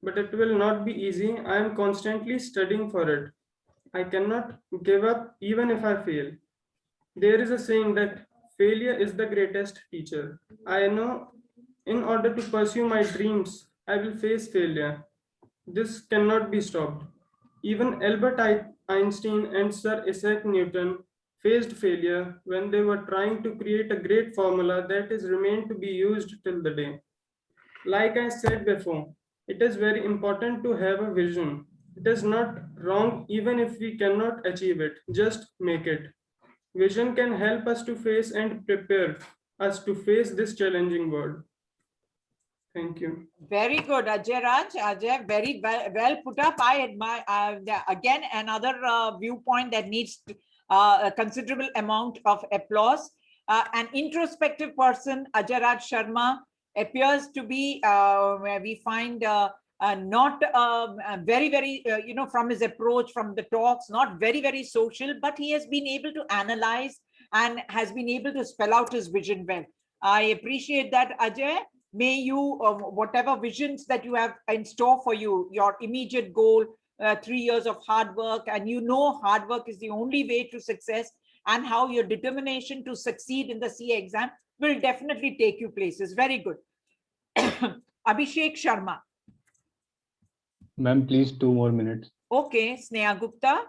but it will not be easy. I am constantly studying for it. I cannot give up even if I fail. There is a saying that failure is the greatest teacher. I know in order to pursue my dreams, I will face failure. This cannot be stopped. Even Albert Einstein and Sir Isaac Newton faced failure when they were trying to create a great formula that is remained to be used till the day. Like I said before, it is very important to have a vision. It is not wrong even if we cannot achieve it, just make it. Vision can help us to face and prepare us to face this challenging world. Thank you. Very good, Ajay Raj. Ajay, very well put up. I admire, again, another viewpoint that needs a considerable amount of applause. An introspective person, Ajay Raj Sharma, appears to be, we find, not very, from his approach, from the talks, not very social, but he has been able to analyze and has been able to spell out his vision well. I appreciate that, Ajay. May you, whatever visions that you have in store for you, your immediate goal, 3 years of hard work, and hard work is the only way to success, and how your determination to succeed in the CA exam will definitely take you places. Very good. Abhishek Sharma. Ma'am, please 2 more minutes. Okay, Sneha Gupta.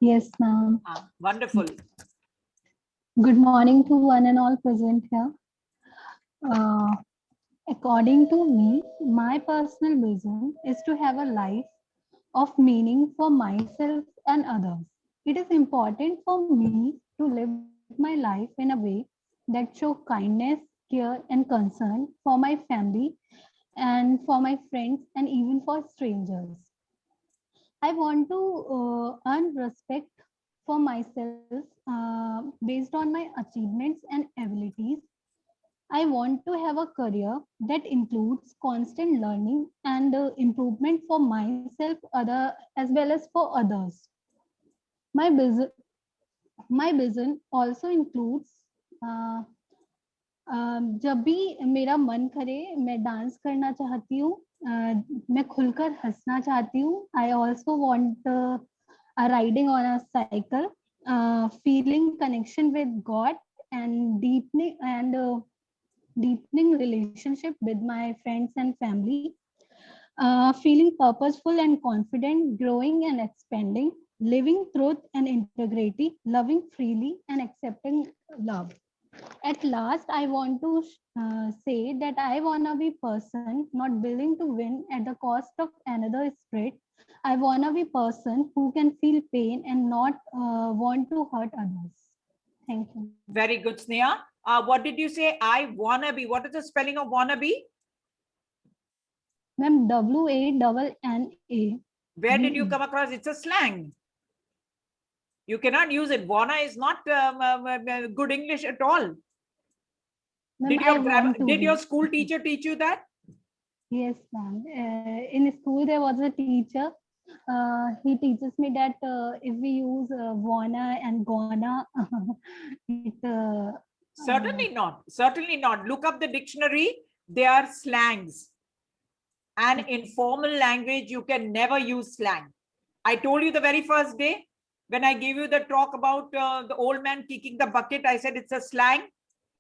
Yes, ma'am. Wonderful. Good morning to one and all present here. According to me, my personal vision is to have a life of meaning for myself and others. It is important for me to live my life in a way that shows kindness, care, and concern for my family and for my friends and even for strangers. I want to earn respect for myself based on my achievements and abilities. I want to have a career that includes constant learning and improvement for myself, as well as for others. My vision also includes जब भी मेरा मन करे मैं dance करना चाहती हूँ मैं खुलकर हंसना चाहती हूँ. I also want a riding on a cycle, feeling connection with God and deepening relationship with my friends and family, feeling purposeful and confident, growing and expanding, living truth and integrity, loving freely and accepting love. At last, I want to say that I want to be person not willing to win at the cost of another spirit. I want to be person who can feel pain and not want to hurt others. Thank you. Very good, Sneha. What did you say? I wanna be. What is the spelling of wanna be? Ma'am, WANNA. Where did you come across? It's a slang. You cannot use it. Wanna is not good English at all. Ma'am, Did your school teacher teach you that? Yes, ma'am. In school, there was a teacher. He teaches me that if we use wanna and gonna, Certainly not. Certainly not. Look up the dictionary. They are slangs. And in formal language, you can never use slang. I told you the very first day when I gave you the talk about the old man kicking the bucket, I said it's a slang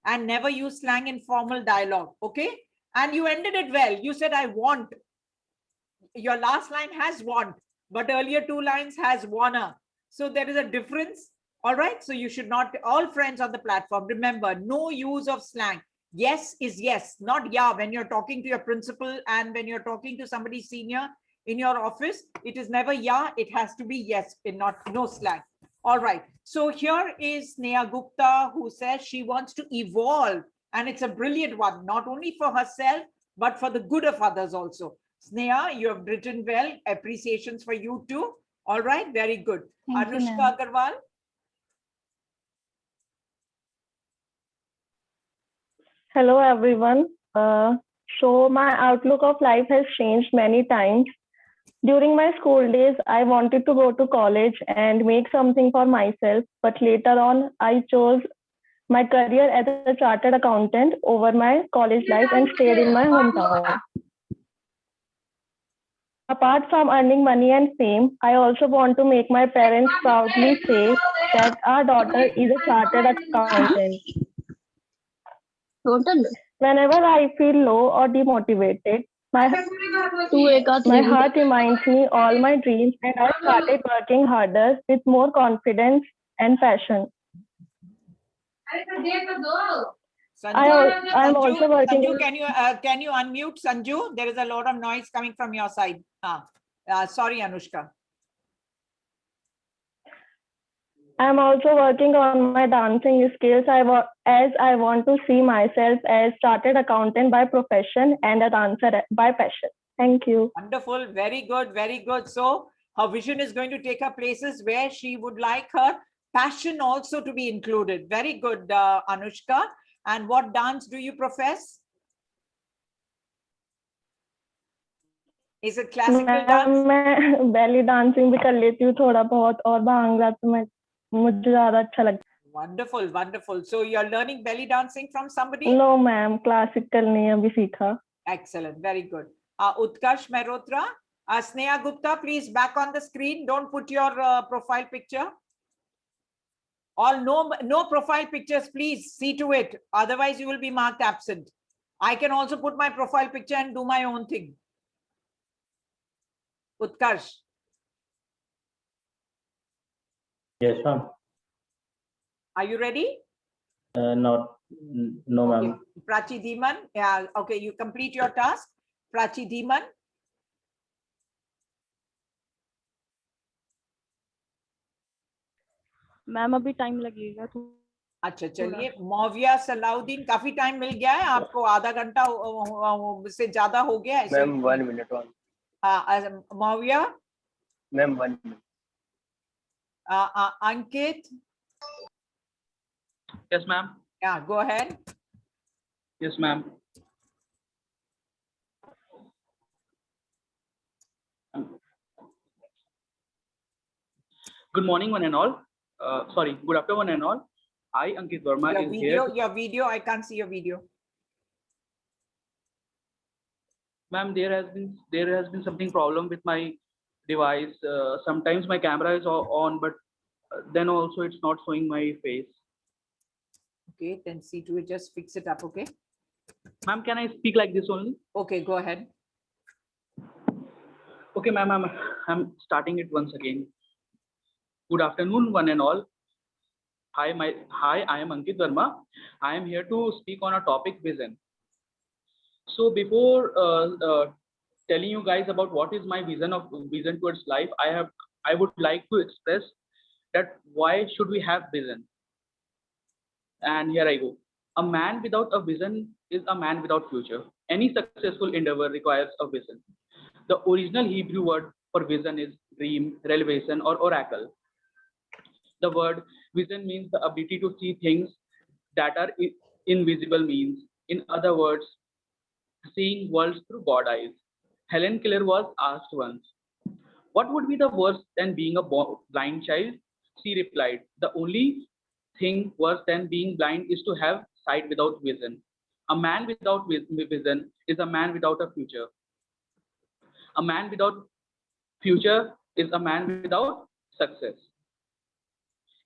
and never use slang in formal dialogue. Okay. And you ended it well. You said, I want. Your last line has want, but earlier two lines has wanna. So there is a difference. All right. So you should not, all friends on the platform, remember, no use of slang. Yes is yes, not yeah. When you're talking to your principal and when you're talking to somebody senior in your office, it is never yeah, it has to be yes, and not no slang. All right. So here is Sneha Gupta, who says she wants to evolve, and it's a brilliant one, not only for herself, but for the good of others also. Sneha, you have written well. Appreciations for you too. All right. Very good. Thank you, Anushka ma'am. Agarwal. Hello, everyone. So my outlook of life has changed many times. During my school days, I wanted to go to college and make something for myself, but later on, I chose my career as a chartered accountant over my college life and stayed in my hometown. Apart from earning money and fame, I also want to make my parents proudly say that our daughter is a chartered accountant. Whenever I feel low or demotivated, my heart reminds me all my dreams, and I started working harder with more confidence and passion. I'm also working. Sanju, can you unmute Sanju? There is a lot of noise coming from your side. Sorry, Anushka. I'm also working on my dancing skills as I want to see myself as chartered accountant by profession and a dancer by passion. Thank you. Wonderful. Very good. Very good. So her vision is going to take her places where she would like her passion also to be included. Very good, Anushka. And what dance do you profess? Is it classical dance? मैं belly dancing भी कर लेती हूँ थोड़ा बहुत और भांगड़ा तो मुझे ज़्यादा अच्छा लगता है. Wonderful, wonderful. So you're learning belly dancing from somebody? No, ma'am. Classical नहीं अभी सीखा. Excellent. Very good. Utkarsh Mehrotra. Sneha Gupta, please back on the screen. Don't put your profile picture. All no profile pictures, please see to it. Otherwise, you will be marked absent. I can also put my profile picture and do my own thing. Utkarsh. Yes, ma'am. Are you ready? No, ma'am. Okay. Prachi Dhiman. Yeah. Okay. You complete your task. Prachi Dhiman. Ma'am अभी time लगेगा तो. अच्छा चलिए. मौविया सलाउद्दीन, काफी time मिल गया है आपको, आधा घंटा से ज्यादा हो गया है. Ma'am 1 minute on. Mauviya. Ma'am 1 minute. Ankit. Yes, ma'am. Yeah, go ahead. Yes, ma'am. Good morning, one and all. Sorry, good afternoon, one and all. I, Ankit Verma, is here. Your video, I can't see your video. Ma'am, there has been something problem with my device. Sometimes my camera is on, but then also it's not showing my face. Okay, then see to it, just fix it up, okay? Ma'am, can I speak like this only? Okay, go ahead. Okay, ma'am, I'm starting it once again. Good afternoon, one and all. Hi, I am Ankit Verma. I am here to speak on a topic, vision. So before telling you guys about what is my vision towards life, I would like to express that why should we have vision? And here I go. A man without a vision is a man without future. Any successful endeavor requires a vision. The original Hebrew word for vision is dream, revelation, or oracle. The word vision means the ability to see things that are invisible means. In other words, seeing worlds through God eyes. Helen Keller was asked once, what would be the worst than being a blind child? She replied, the only thing worse than being blind is to have sight without vision. A man without vision is a man without a future. A man without future is a man without success.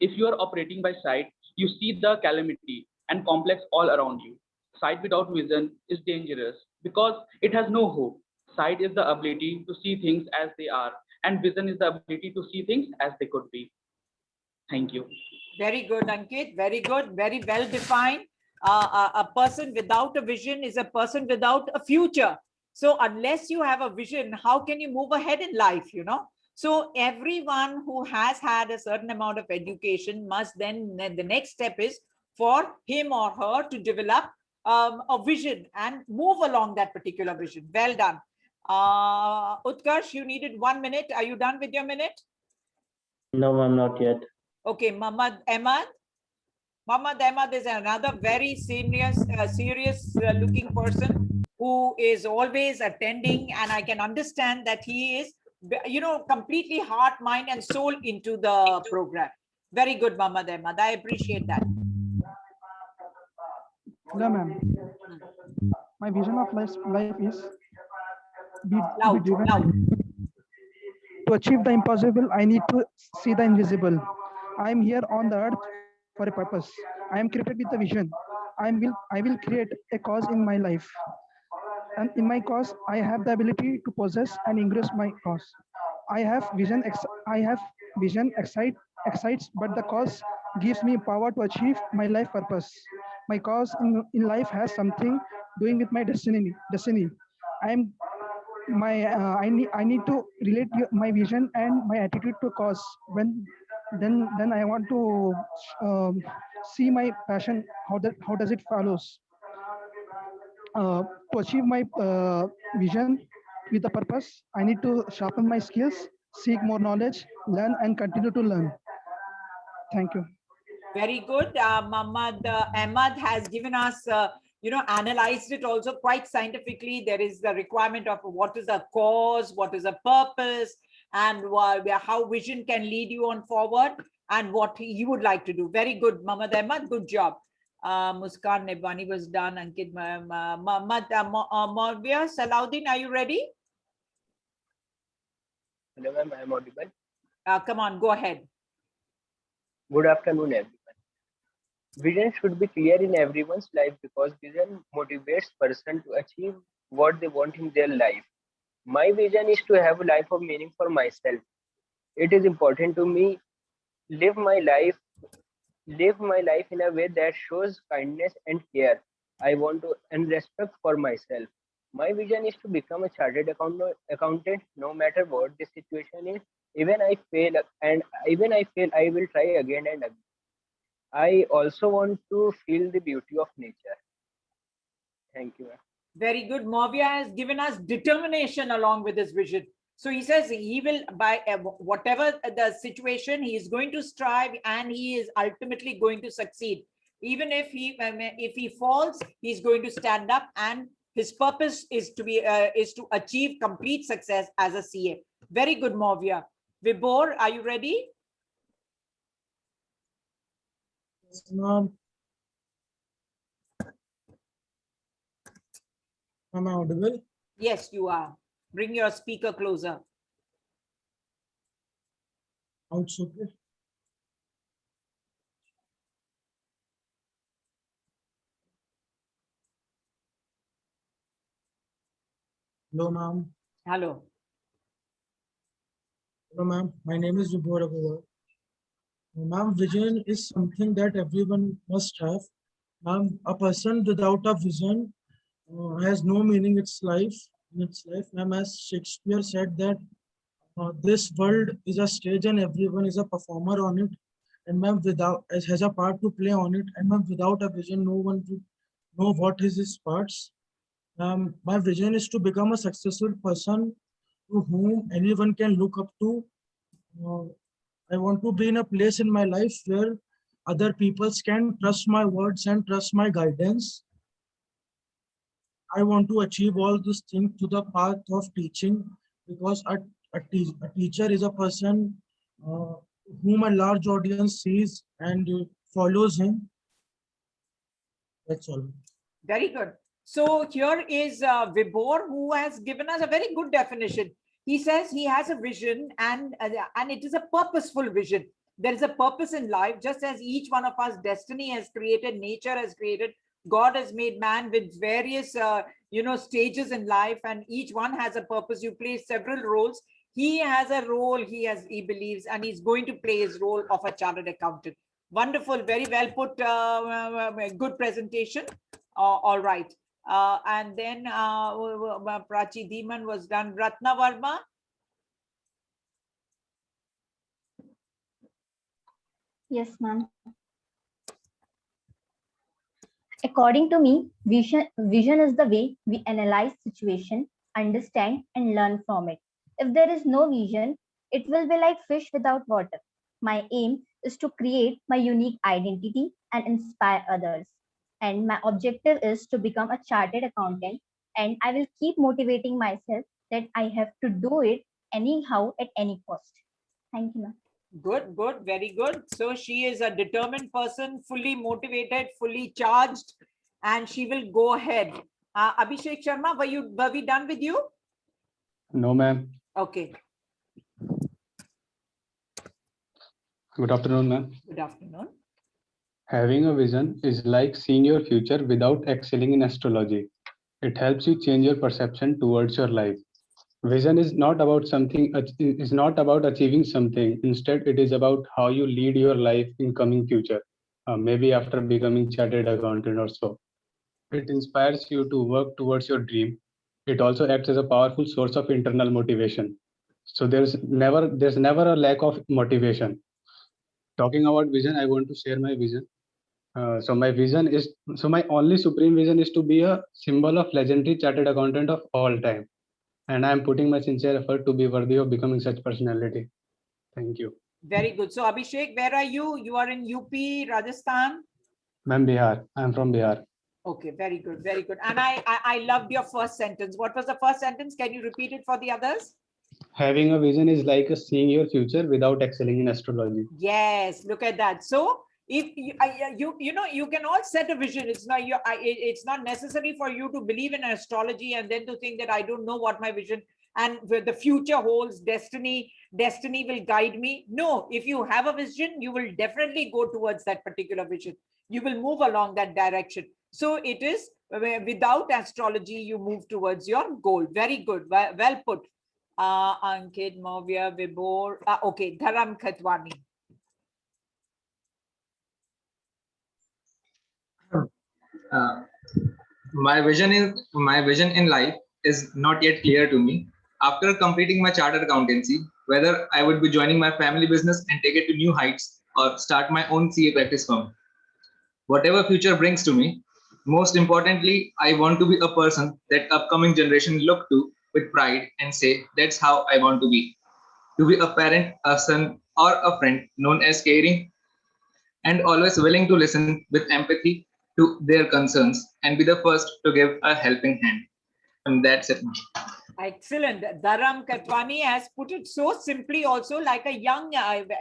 If you are operating by sight, you see the calamity and complex all around you. Sight without vision is dangerous because it has no hope. Sight is the ability to see things as they are, and vision is the ability to see things as they could be. Thank you. Very good, Ankit. Very good. Very well defined. A person without a vision is a person without a future. So unless you have a vision, how can you move ahead in life, you know? So everyone who has had a certain amount of education must then, the next step is for him or her to develop a vision and move along that particular vision. Well done. Utkarsh, you needed 1 minute. Are you done with your minute? No, ma'am, not yet. Okay, Muhammad Ahmad. Muhammad Ahmad is another very serious looking person who is always attending, and I can understand that he is, you know, completely heart, mind, and soul into the program. Very good, Muhammad Ahmad. I appreciate that. Hello, ma'am. My vision of life is be driven. To achieve the impossible, I need to see the invisible. I am here on the earth for a purpose. I am created with a vision. I will create a cause in my life. And in my cause, I have the ability to possess and increase my cause. I have vision excites, but the cause gives me power to achieve my life purpose. My cause in life has something doing with my destiny. I am I need to relate my vision and my attitude to cause. Then I want to see my passion. How does it follows? To achieve my vision with a purpose, I need to sharpen my skills, seek more knowledge, learn and continue to learn. Thank you. Very good. Muhammad Ahmad has given us, you know, analyzed it also quite scientifically. There is the requirement of what is a cause, what is a purpose, and how vision can lead you on forward, and what he would like to do. Very good, Muhammad Ahmad. Good job. Muskan Nebwani was done. Ankit, Muhammad Maurya, Salahuddin, are you ready? Hello, ma'am, I am audible. Come on, go ahead. Good afternoon, everyone. Vision should be clear in everyone's life because vision motivates person to achieve what they want in their life. My vision is to have a life of meaning for myself. It is important to me live my life in a way that shows kindness and care. I want to and respect for myself. My vision is to become a chartered accountant no matter what the situation is. Even I fail, I will try again and again. I also want to feel the beauty of nature. Thank you. Very good. Maurya has given us determination along with his vision. So he says he will, by whatever the situation, he is going to strive and he is ultimately going to succeed. Even if he falls, he's going to stand up, and his purpose is to achieve complete success as a CA. Very good, Maurya. Vibhor, are you ready? Yes, ma'am. Am I audible? Yes, you are. Bring your speaker closer. Sounds okay. Hello, ma'am. Hello. Hello, ma'am. My name is Vibhor Agarwal. Ma'am, vision is something that everyone must have. Ma'am, a person without a vision has no meaning in its life. Ma'am, as Shakespeare said that this world is a stage and everyone is a performer on it. And ma'am, without has a part to play on it. And ma'am, without a vision, no one would know what is his parts. My vision is to become a successful person to whom anyone can look up to. I want to be in a place in my life where other people can trust my words and trust my guidance. I want to achieve all these things to the path of teaching, because a teacher is a person whom a large audience sees and follows him. That's all. Very good. So here is Vibhor, who has given us a very good definition. He says he has a vision, and it is a purposeful vision. There is a purpose in life, just as each one of us, destiny has created, nature has created, God has made man with various stages in life, and each one has a purpose. You play several roles. He has a role he believes, and he's going to play his role of a chartered accountant. Wonderful, very well put, good presentation. All right. And then Prachi Dhiman was done. Ratna Varma. Yes, ma'am. According to me, vision is the way we analyze situation, understand and learn from it. If there is no vision, it will be like fish without water. My aim is to create my unique identity and inspire others. And my objective is to become a chartered accountant, and I will keep motivating myself that I have to do it anyhow at any cost. Thank you, ma'am. Good, good, very good. So she is a determined person, fully motivated, fully charged, and she will go ahead. Abhishek Sharma, were we done with you? No, ma'am. Okay. Good afternoon, ma'am. Good afternoon. Having a vision is like seeing your future without excelling in astrology. It helps you change your perception towards your life. Vision is not about achieving something. Instead, it is about how you lead your life in coming future, maybe after becoming chartered accountant or so. It inspires you to work towards your dream. It also acts as a powerful source of internal motivation. So there's never a lack of motivation. Talking about vision, I want to share my vision. So my only supreme vision is to be a symbol of legendary chartered accountant of all time. And I'm putting my sincere effort to be worthy of becoming such personality. Thank you. Very good. So Abhishek, where are you? You are in UP, Rajasthan? Ma'am, Bihar. I'm from Bihar. Okay, very good, very good. And I loved your first sentence. What was the first sentence? Can you repeat it for the others? Having a vision is like seeing your future without excelling in astrology. Yes, look at that. So if you can all set a vision. It's not necessary for you to believe in astrology and then to think that I don't know what my vision and the future holds, destiny will guide me. No, if you have a vision, you will definitely go towards that particular vision. You will move along that direction. So it is without astrology, you move towards your goal. Very good, well put. Ankit, Movia, Vibhor. Okay, Dharam Khatwani. My vision in life is not yet clear to me. After completing my chartered accountancy, whether I would be joining my family business and take it to new heights or start my own CA practice firm. Whatever future brings to me, most importantly, I want to be a person that upcoming generation look to with pride and say, that's how I want to be. To be a parent, a son, or a friend known as caring and always willing to listen with empathy to their concerns and be the first to give a helping hand. And that's it. Excellent. Dharam Khatwani has put it so simply also, like a young,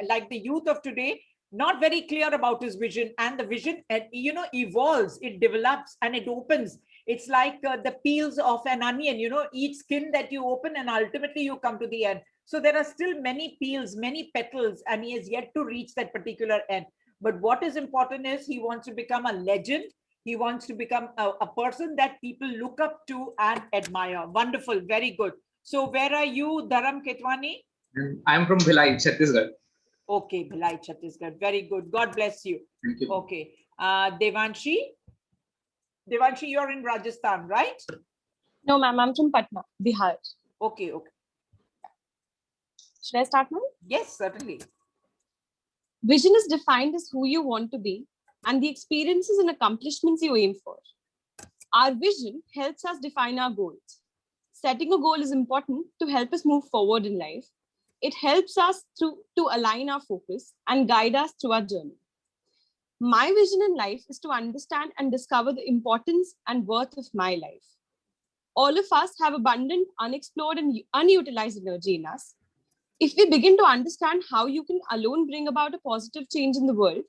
like the youth of today, not very clear about his vision, and the vision, evolves, it develops and it opens. It's like the peels of an onion, you know, each skin that you open and ultimately you come to the end. So there are still many peels, many petals, and he has yet to reach that particular end. But what is important is he wants to become a legend. He wants to become a person that people look up to and admire. Wonderful, very good. So where are you, Dharam Ketwani? I'm from Bhilai, Chhattisgarh. Okay, Bhilai, Chhattisgarh. Very good. God bless you. Thank you. Okay. Devanshi? Devanshi, you're in Rajasthan, right? No, ma'am, I'm from Patna, Bihar. Okay, okay. Should I start now? Yes, certainly. Vision is defined as who you want to be and the experiences and accomplishments you aim for. Our vision helps us define our goals. Setting a goal is important to help us move forward in life. It helps us to align our focus and guide us through our journey. My vision in life is to understand and discover the importance and worth of my life. All of us have abundant, unexplored, and unutilized energy in us. If we begin to understand how you can alone bring about a positive change in the world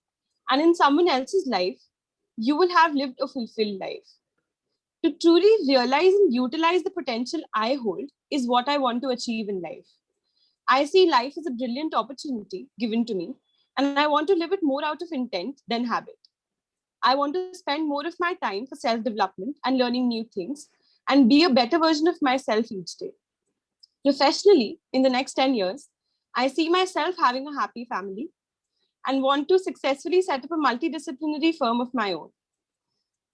and in someone else's life, you will have lived a fulfilled life. To truly realize and utilize the potential I hold is what I want to achieve in life. I see life as a brilliant opportunity given to me, and I want to live it more out of intent than habit. I want to spend more of my time for self-development and learning new things and be a better version of myself each day. Professionally, in the next 10 years, I see myself having a happy family and want to successfully set up a multidisciplinary firm of my own.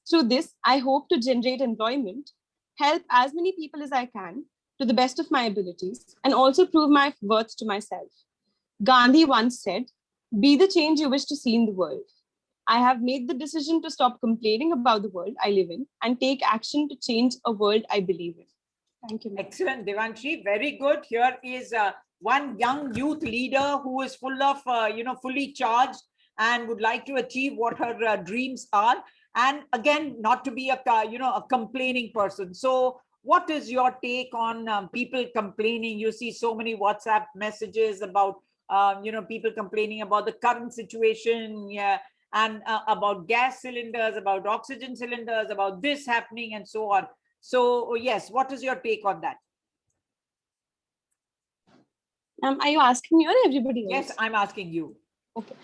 Through this, I hope to generate employment, help as many people as I can to the best of my abilities, and also prove my worth to myself. Gandhi once said, "Be the change you wish to see in the world." I have made the decision to stop complaining about the world I live in and take action to change a world I believe in. Thank you. Excellent, Devanshi. Very good. Here is one young youth leader who is full of, fully charged and would like to achieve what her dreams are. And again, not to be a complaining person. So what is your take on people complaining? You see so many WhatsApp messages about, people complaining about the current situation, and about gas cylinders, about oxygen cylinders, about this happening and so on. So yes, what is your take on that? Are you asking me or everybody else? Yes, I'm asking you. Okay.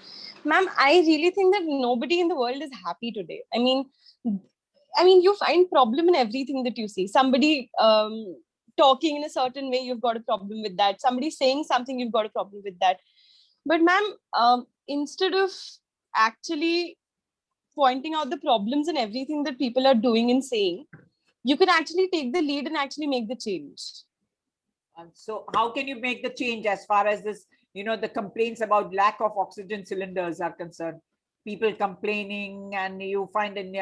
Ma'am, I really think that nobody in the world is happy today. I mean, you find problem in everything that you see. Somebody talking in a certain way, you've got a problem with that. Somebody saying something, you've got a problem with that. But ma'am, instead of actually pointing out the problems and everything that people are doing and saying, you can actually take the lead and actually make the change. So how can you make the change as far as this, the complaints about lack of oxygen cylinders are concerned? People complaining, and you find in,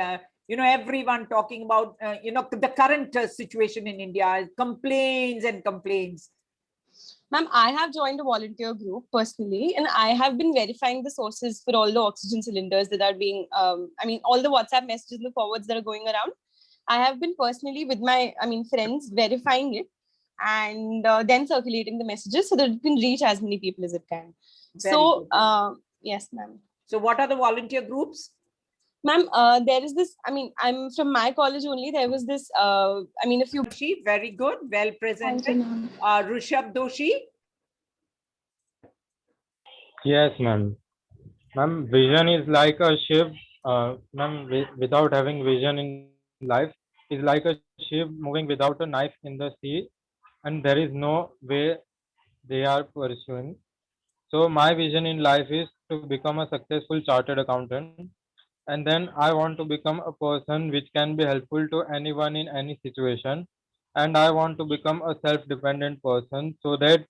everyone talking about, the current situation in India, complains and complains. Ma'am, I have joined a volunteer group personally, and I have been verifying the sources for all the oxygen cylinders that are being, all the WhatsApp messages and the forwards that are going around. I have been personally with my, friends verifying it and then circulating the messages so that it can reach as many people as it can. So, yes, ma'am. So what are the volunteer groups? Ma'am, there is this, I'm from my college only. There was this, a few. Very good. Well presented. Rushabh Doshi. Yes, ma'am. Ma'am, vision is like a ship. Ma'am, without having vision in life is like a ship moving without a knife in the sea, and there is no way they are pursuing. So my vision in life is to become a successful chartered accountant, and then I want to become a person which can be helpful to anyone in any situation, and I want to become a self-dependent person so that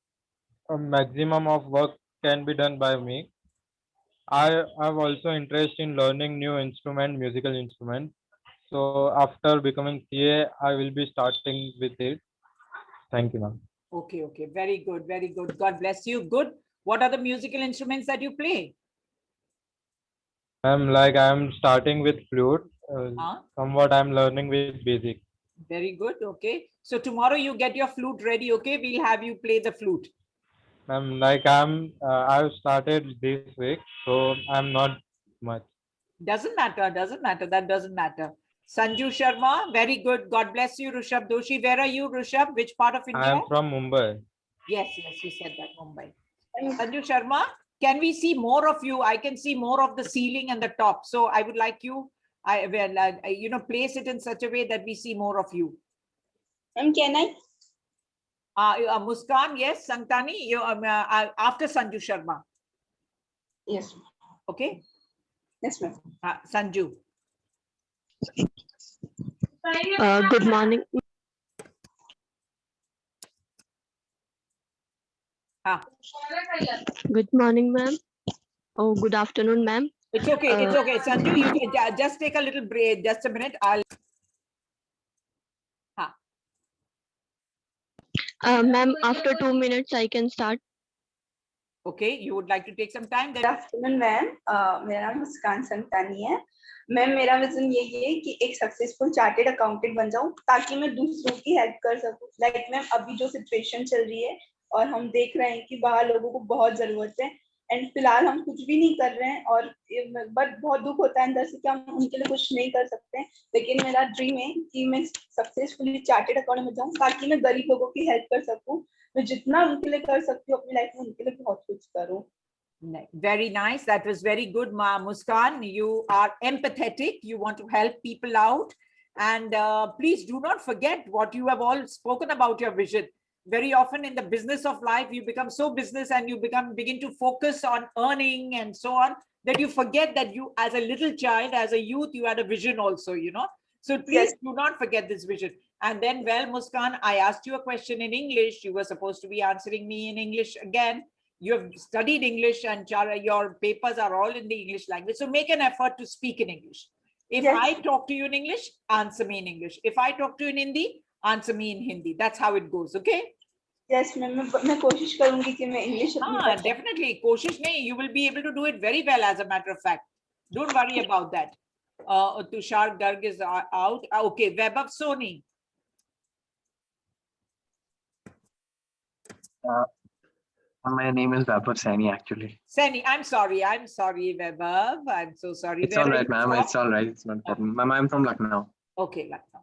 a maximum of work can be done by me. I have also interest in learning new musical instruments. So after becoming CA, I will be starting with it. Thank you, ma'am. Okay. Very good. Very good. God bless you. Good. What are the musical instruments that you play? I'm starting with flute. Somewhat I'm learning with basic. Very good. Okay. So tomorrow you get your flute ready. Okay. We'll have you play the flute. I've started this week, so I'm not much. Doesn't matter. That doesn't matter. Sanju Sharma, very good. God bless you, Rishabh Doshi. Where are you, Rishabh? Which part of I India? am from Mumbai. Yes, you said that, Mumbai. Sanju Sharma, can we see more of you? I can see more of the ceiling and the top. So I would like you, place it in such a way that we see more of you. Can I? Muskan, yes. Sangtani, you after Sanju Sharma. Yes. Okay. Yes, ma'am. Sanju. Good morning. Good morning, ma'am. Oh, good afternoon, ma'am. It's okay. It's okay. Sanju, you can just take a little break. Just a minute. Ma'am, after 2 minutes, I can start. Okay, you would like to take some time. Good afternoon, ma'am. मेरा नाम मुस्कान संतानी है. Ma'am, मेरा vision यही है कि एक successful chartered accountant बन जाऊं ताकि मैं दूसरों की हेल्प कर सकूं. लाइक मैम, अभी जो सिचुएशन चल रही है और हम देख रहे हैं कि बाहर लोगों को बहुत जरूरत है एंड फिलहाल हम कुछ भी नहीं कर रहे हैं और बट बहुत दुख होता है अंदर से कि हम उनके लिए कुछ नहीं कर सकते हैं. लेकिन मेरा ड्रीम है कि मैं सक्सेसफुली चार्टेड अकाउंटेंट बन जाऊं ताकि मैं गरीब लोगों की हेल्प कर सकूं. मैं जितना उनके लिए कर सकती हूँ अपनी लाइफ में उनके लिए बहुत कुछ करूं. Very nice. That was very good, Muskan. You are empathetic. You want to help people out. And please do not forget what you have all spoken about your vision. Very often in the business of life, you become so business and you begin to focus on earning and so on, that you forget that you, as a little child, as a youth, you had a vision also, So please do not forget this vision. And then, well, Muskan, I asked you a question in English. You were supposed to be answering me in English again. You have studied English and your papers are all in the English language. So make an effort to speak in English. If I talk to you in English, answer me in English. If I talk to you in Hindi, answer me in Hindi. That's how it goes, okay? Yes, ma'am. मैं कोशिश करूंगी कि मैं English definitely. कोशिश नहीं. You will be able to do it very well, as a matter of fact. Don't worry about that. Tushar Garg is out. Okay, Vaibhav Soni. My name is Vaibhav Saini, actually. Saini, I'm sorry, Vaibhav. I'm so sorry. It's all right, ma'am. It's all right. It's not a problem. Ma'am, I'm from Lucknow. Okay, Lucknow.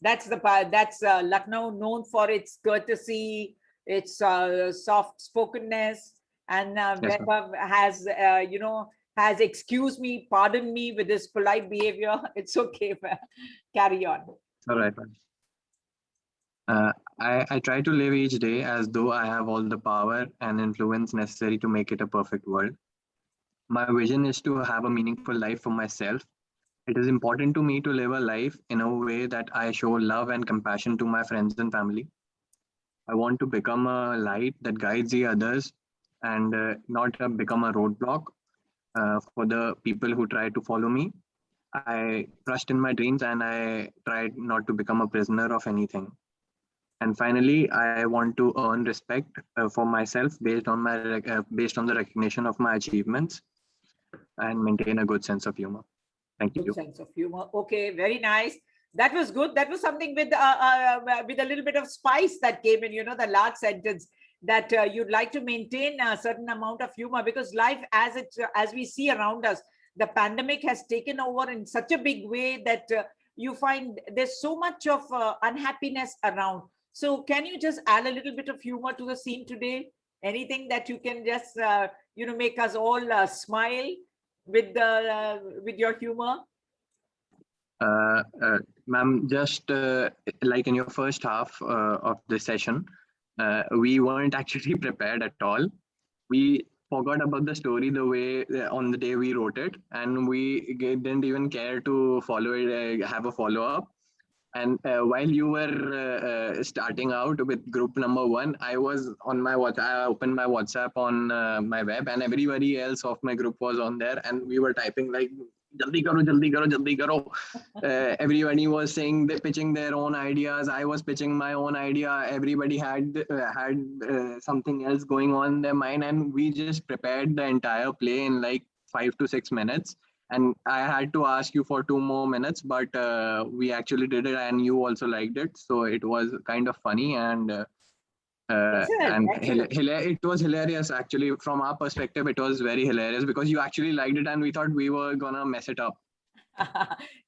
That's the part. That's Lucknow, known for its courtesy, its soft spokenness, and Vaibhav has, has excused me, pardoned me with his polite behavior. It's okay. Carry on. It's all right, ma'am. I try to live each day as though I have all the power and influence necessary to make it a perfect world. My vision is to have a meaningful life for myself. It is important to me to live a life in a way that I show love and compassion to my friends and family. I want to become a light that guides the others and not become a roadblock for the people who try to follow me. I trust in my dreams and I try not to become a prisoner of anything. And finally, I want to earn respect for myself based on the recognition of my achievements and maintain a good sense of humor. Thank you. Good sense of humor. Okay, very nice. That was good. That was something with a little bit of spice that came in. The last sentence, that you'd like to maintain a certain amount of humor, because life, as we see around us, the pandemic has taken over in such a big way that you find there's so much of unhappiness around. So can you just add a little bit of humor to the scene today? Anything that you can just, make us all smile with your humor? Ma'am, just like in your first half of the session, we weren't actually prepared at all. We forgot about the story on the day we wrote it, and we didn't even care to follow it, have a follow-up. And while you were starting out with group number 1, I was on my WhatsApp. I opened my WhatsApp on my web, and everybody else of my group was on there, and we were typing like, "Jaldi karo, jaldi karo, jaldi karo." Everybody was saying, pitching their own ideas. I was pitching my own idea. Everybody had something else going on in their mind, and we just prepared the entire play in like 5 to 6 minutes. And I had to ask you for 2 more minutes, but we actually did it, and you also liked it. So it was kind of funny, and it was hilarious. Actually, from our perspective, it was very hilarious because you actually liked it, and we thought we were gonna mess it up.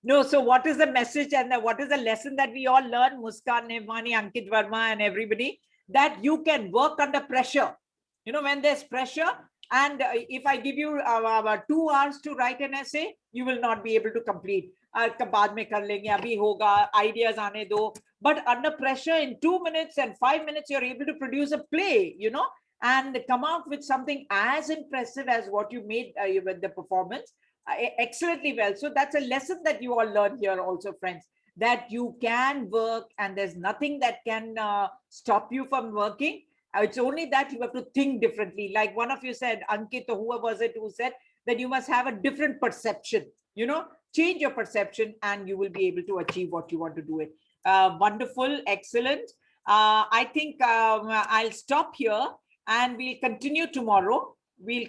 No, so what is the message and what is the lesson that we all learn, Muskan, Nirmani, Ankit Verma, and everybody, that you can work under pressure. You know, when there's pressure, and if I give you 2 hours to write an essay, you will not be able to complete. बाद में कर लेंगे, अभी होगा, ideas आने दो. But under pressure, in 2 minutes and 5 minutes, you're able to produce a play, you know, and come out with something as impressive as what you made with the performance. Excellently well. So that's a lesson that you all learn here also, friends, that you can work and there's nothing that can stop you from working. It's only that you have to think differently. Like one of you said, Ankit, or whoever was it who said that you must have a different perception, you know, change your perception and you will be able to achieve what you want to do it. Wonderful, excellent. I think I'll stop here and we'll continue tomorrow. We'll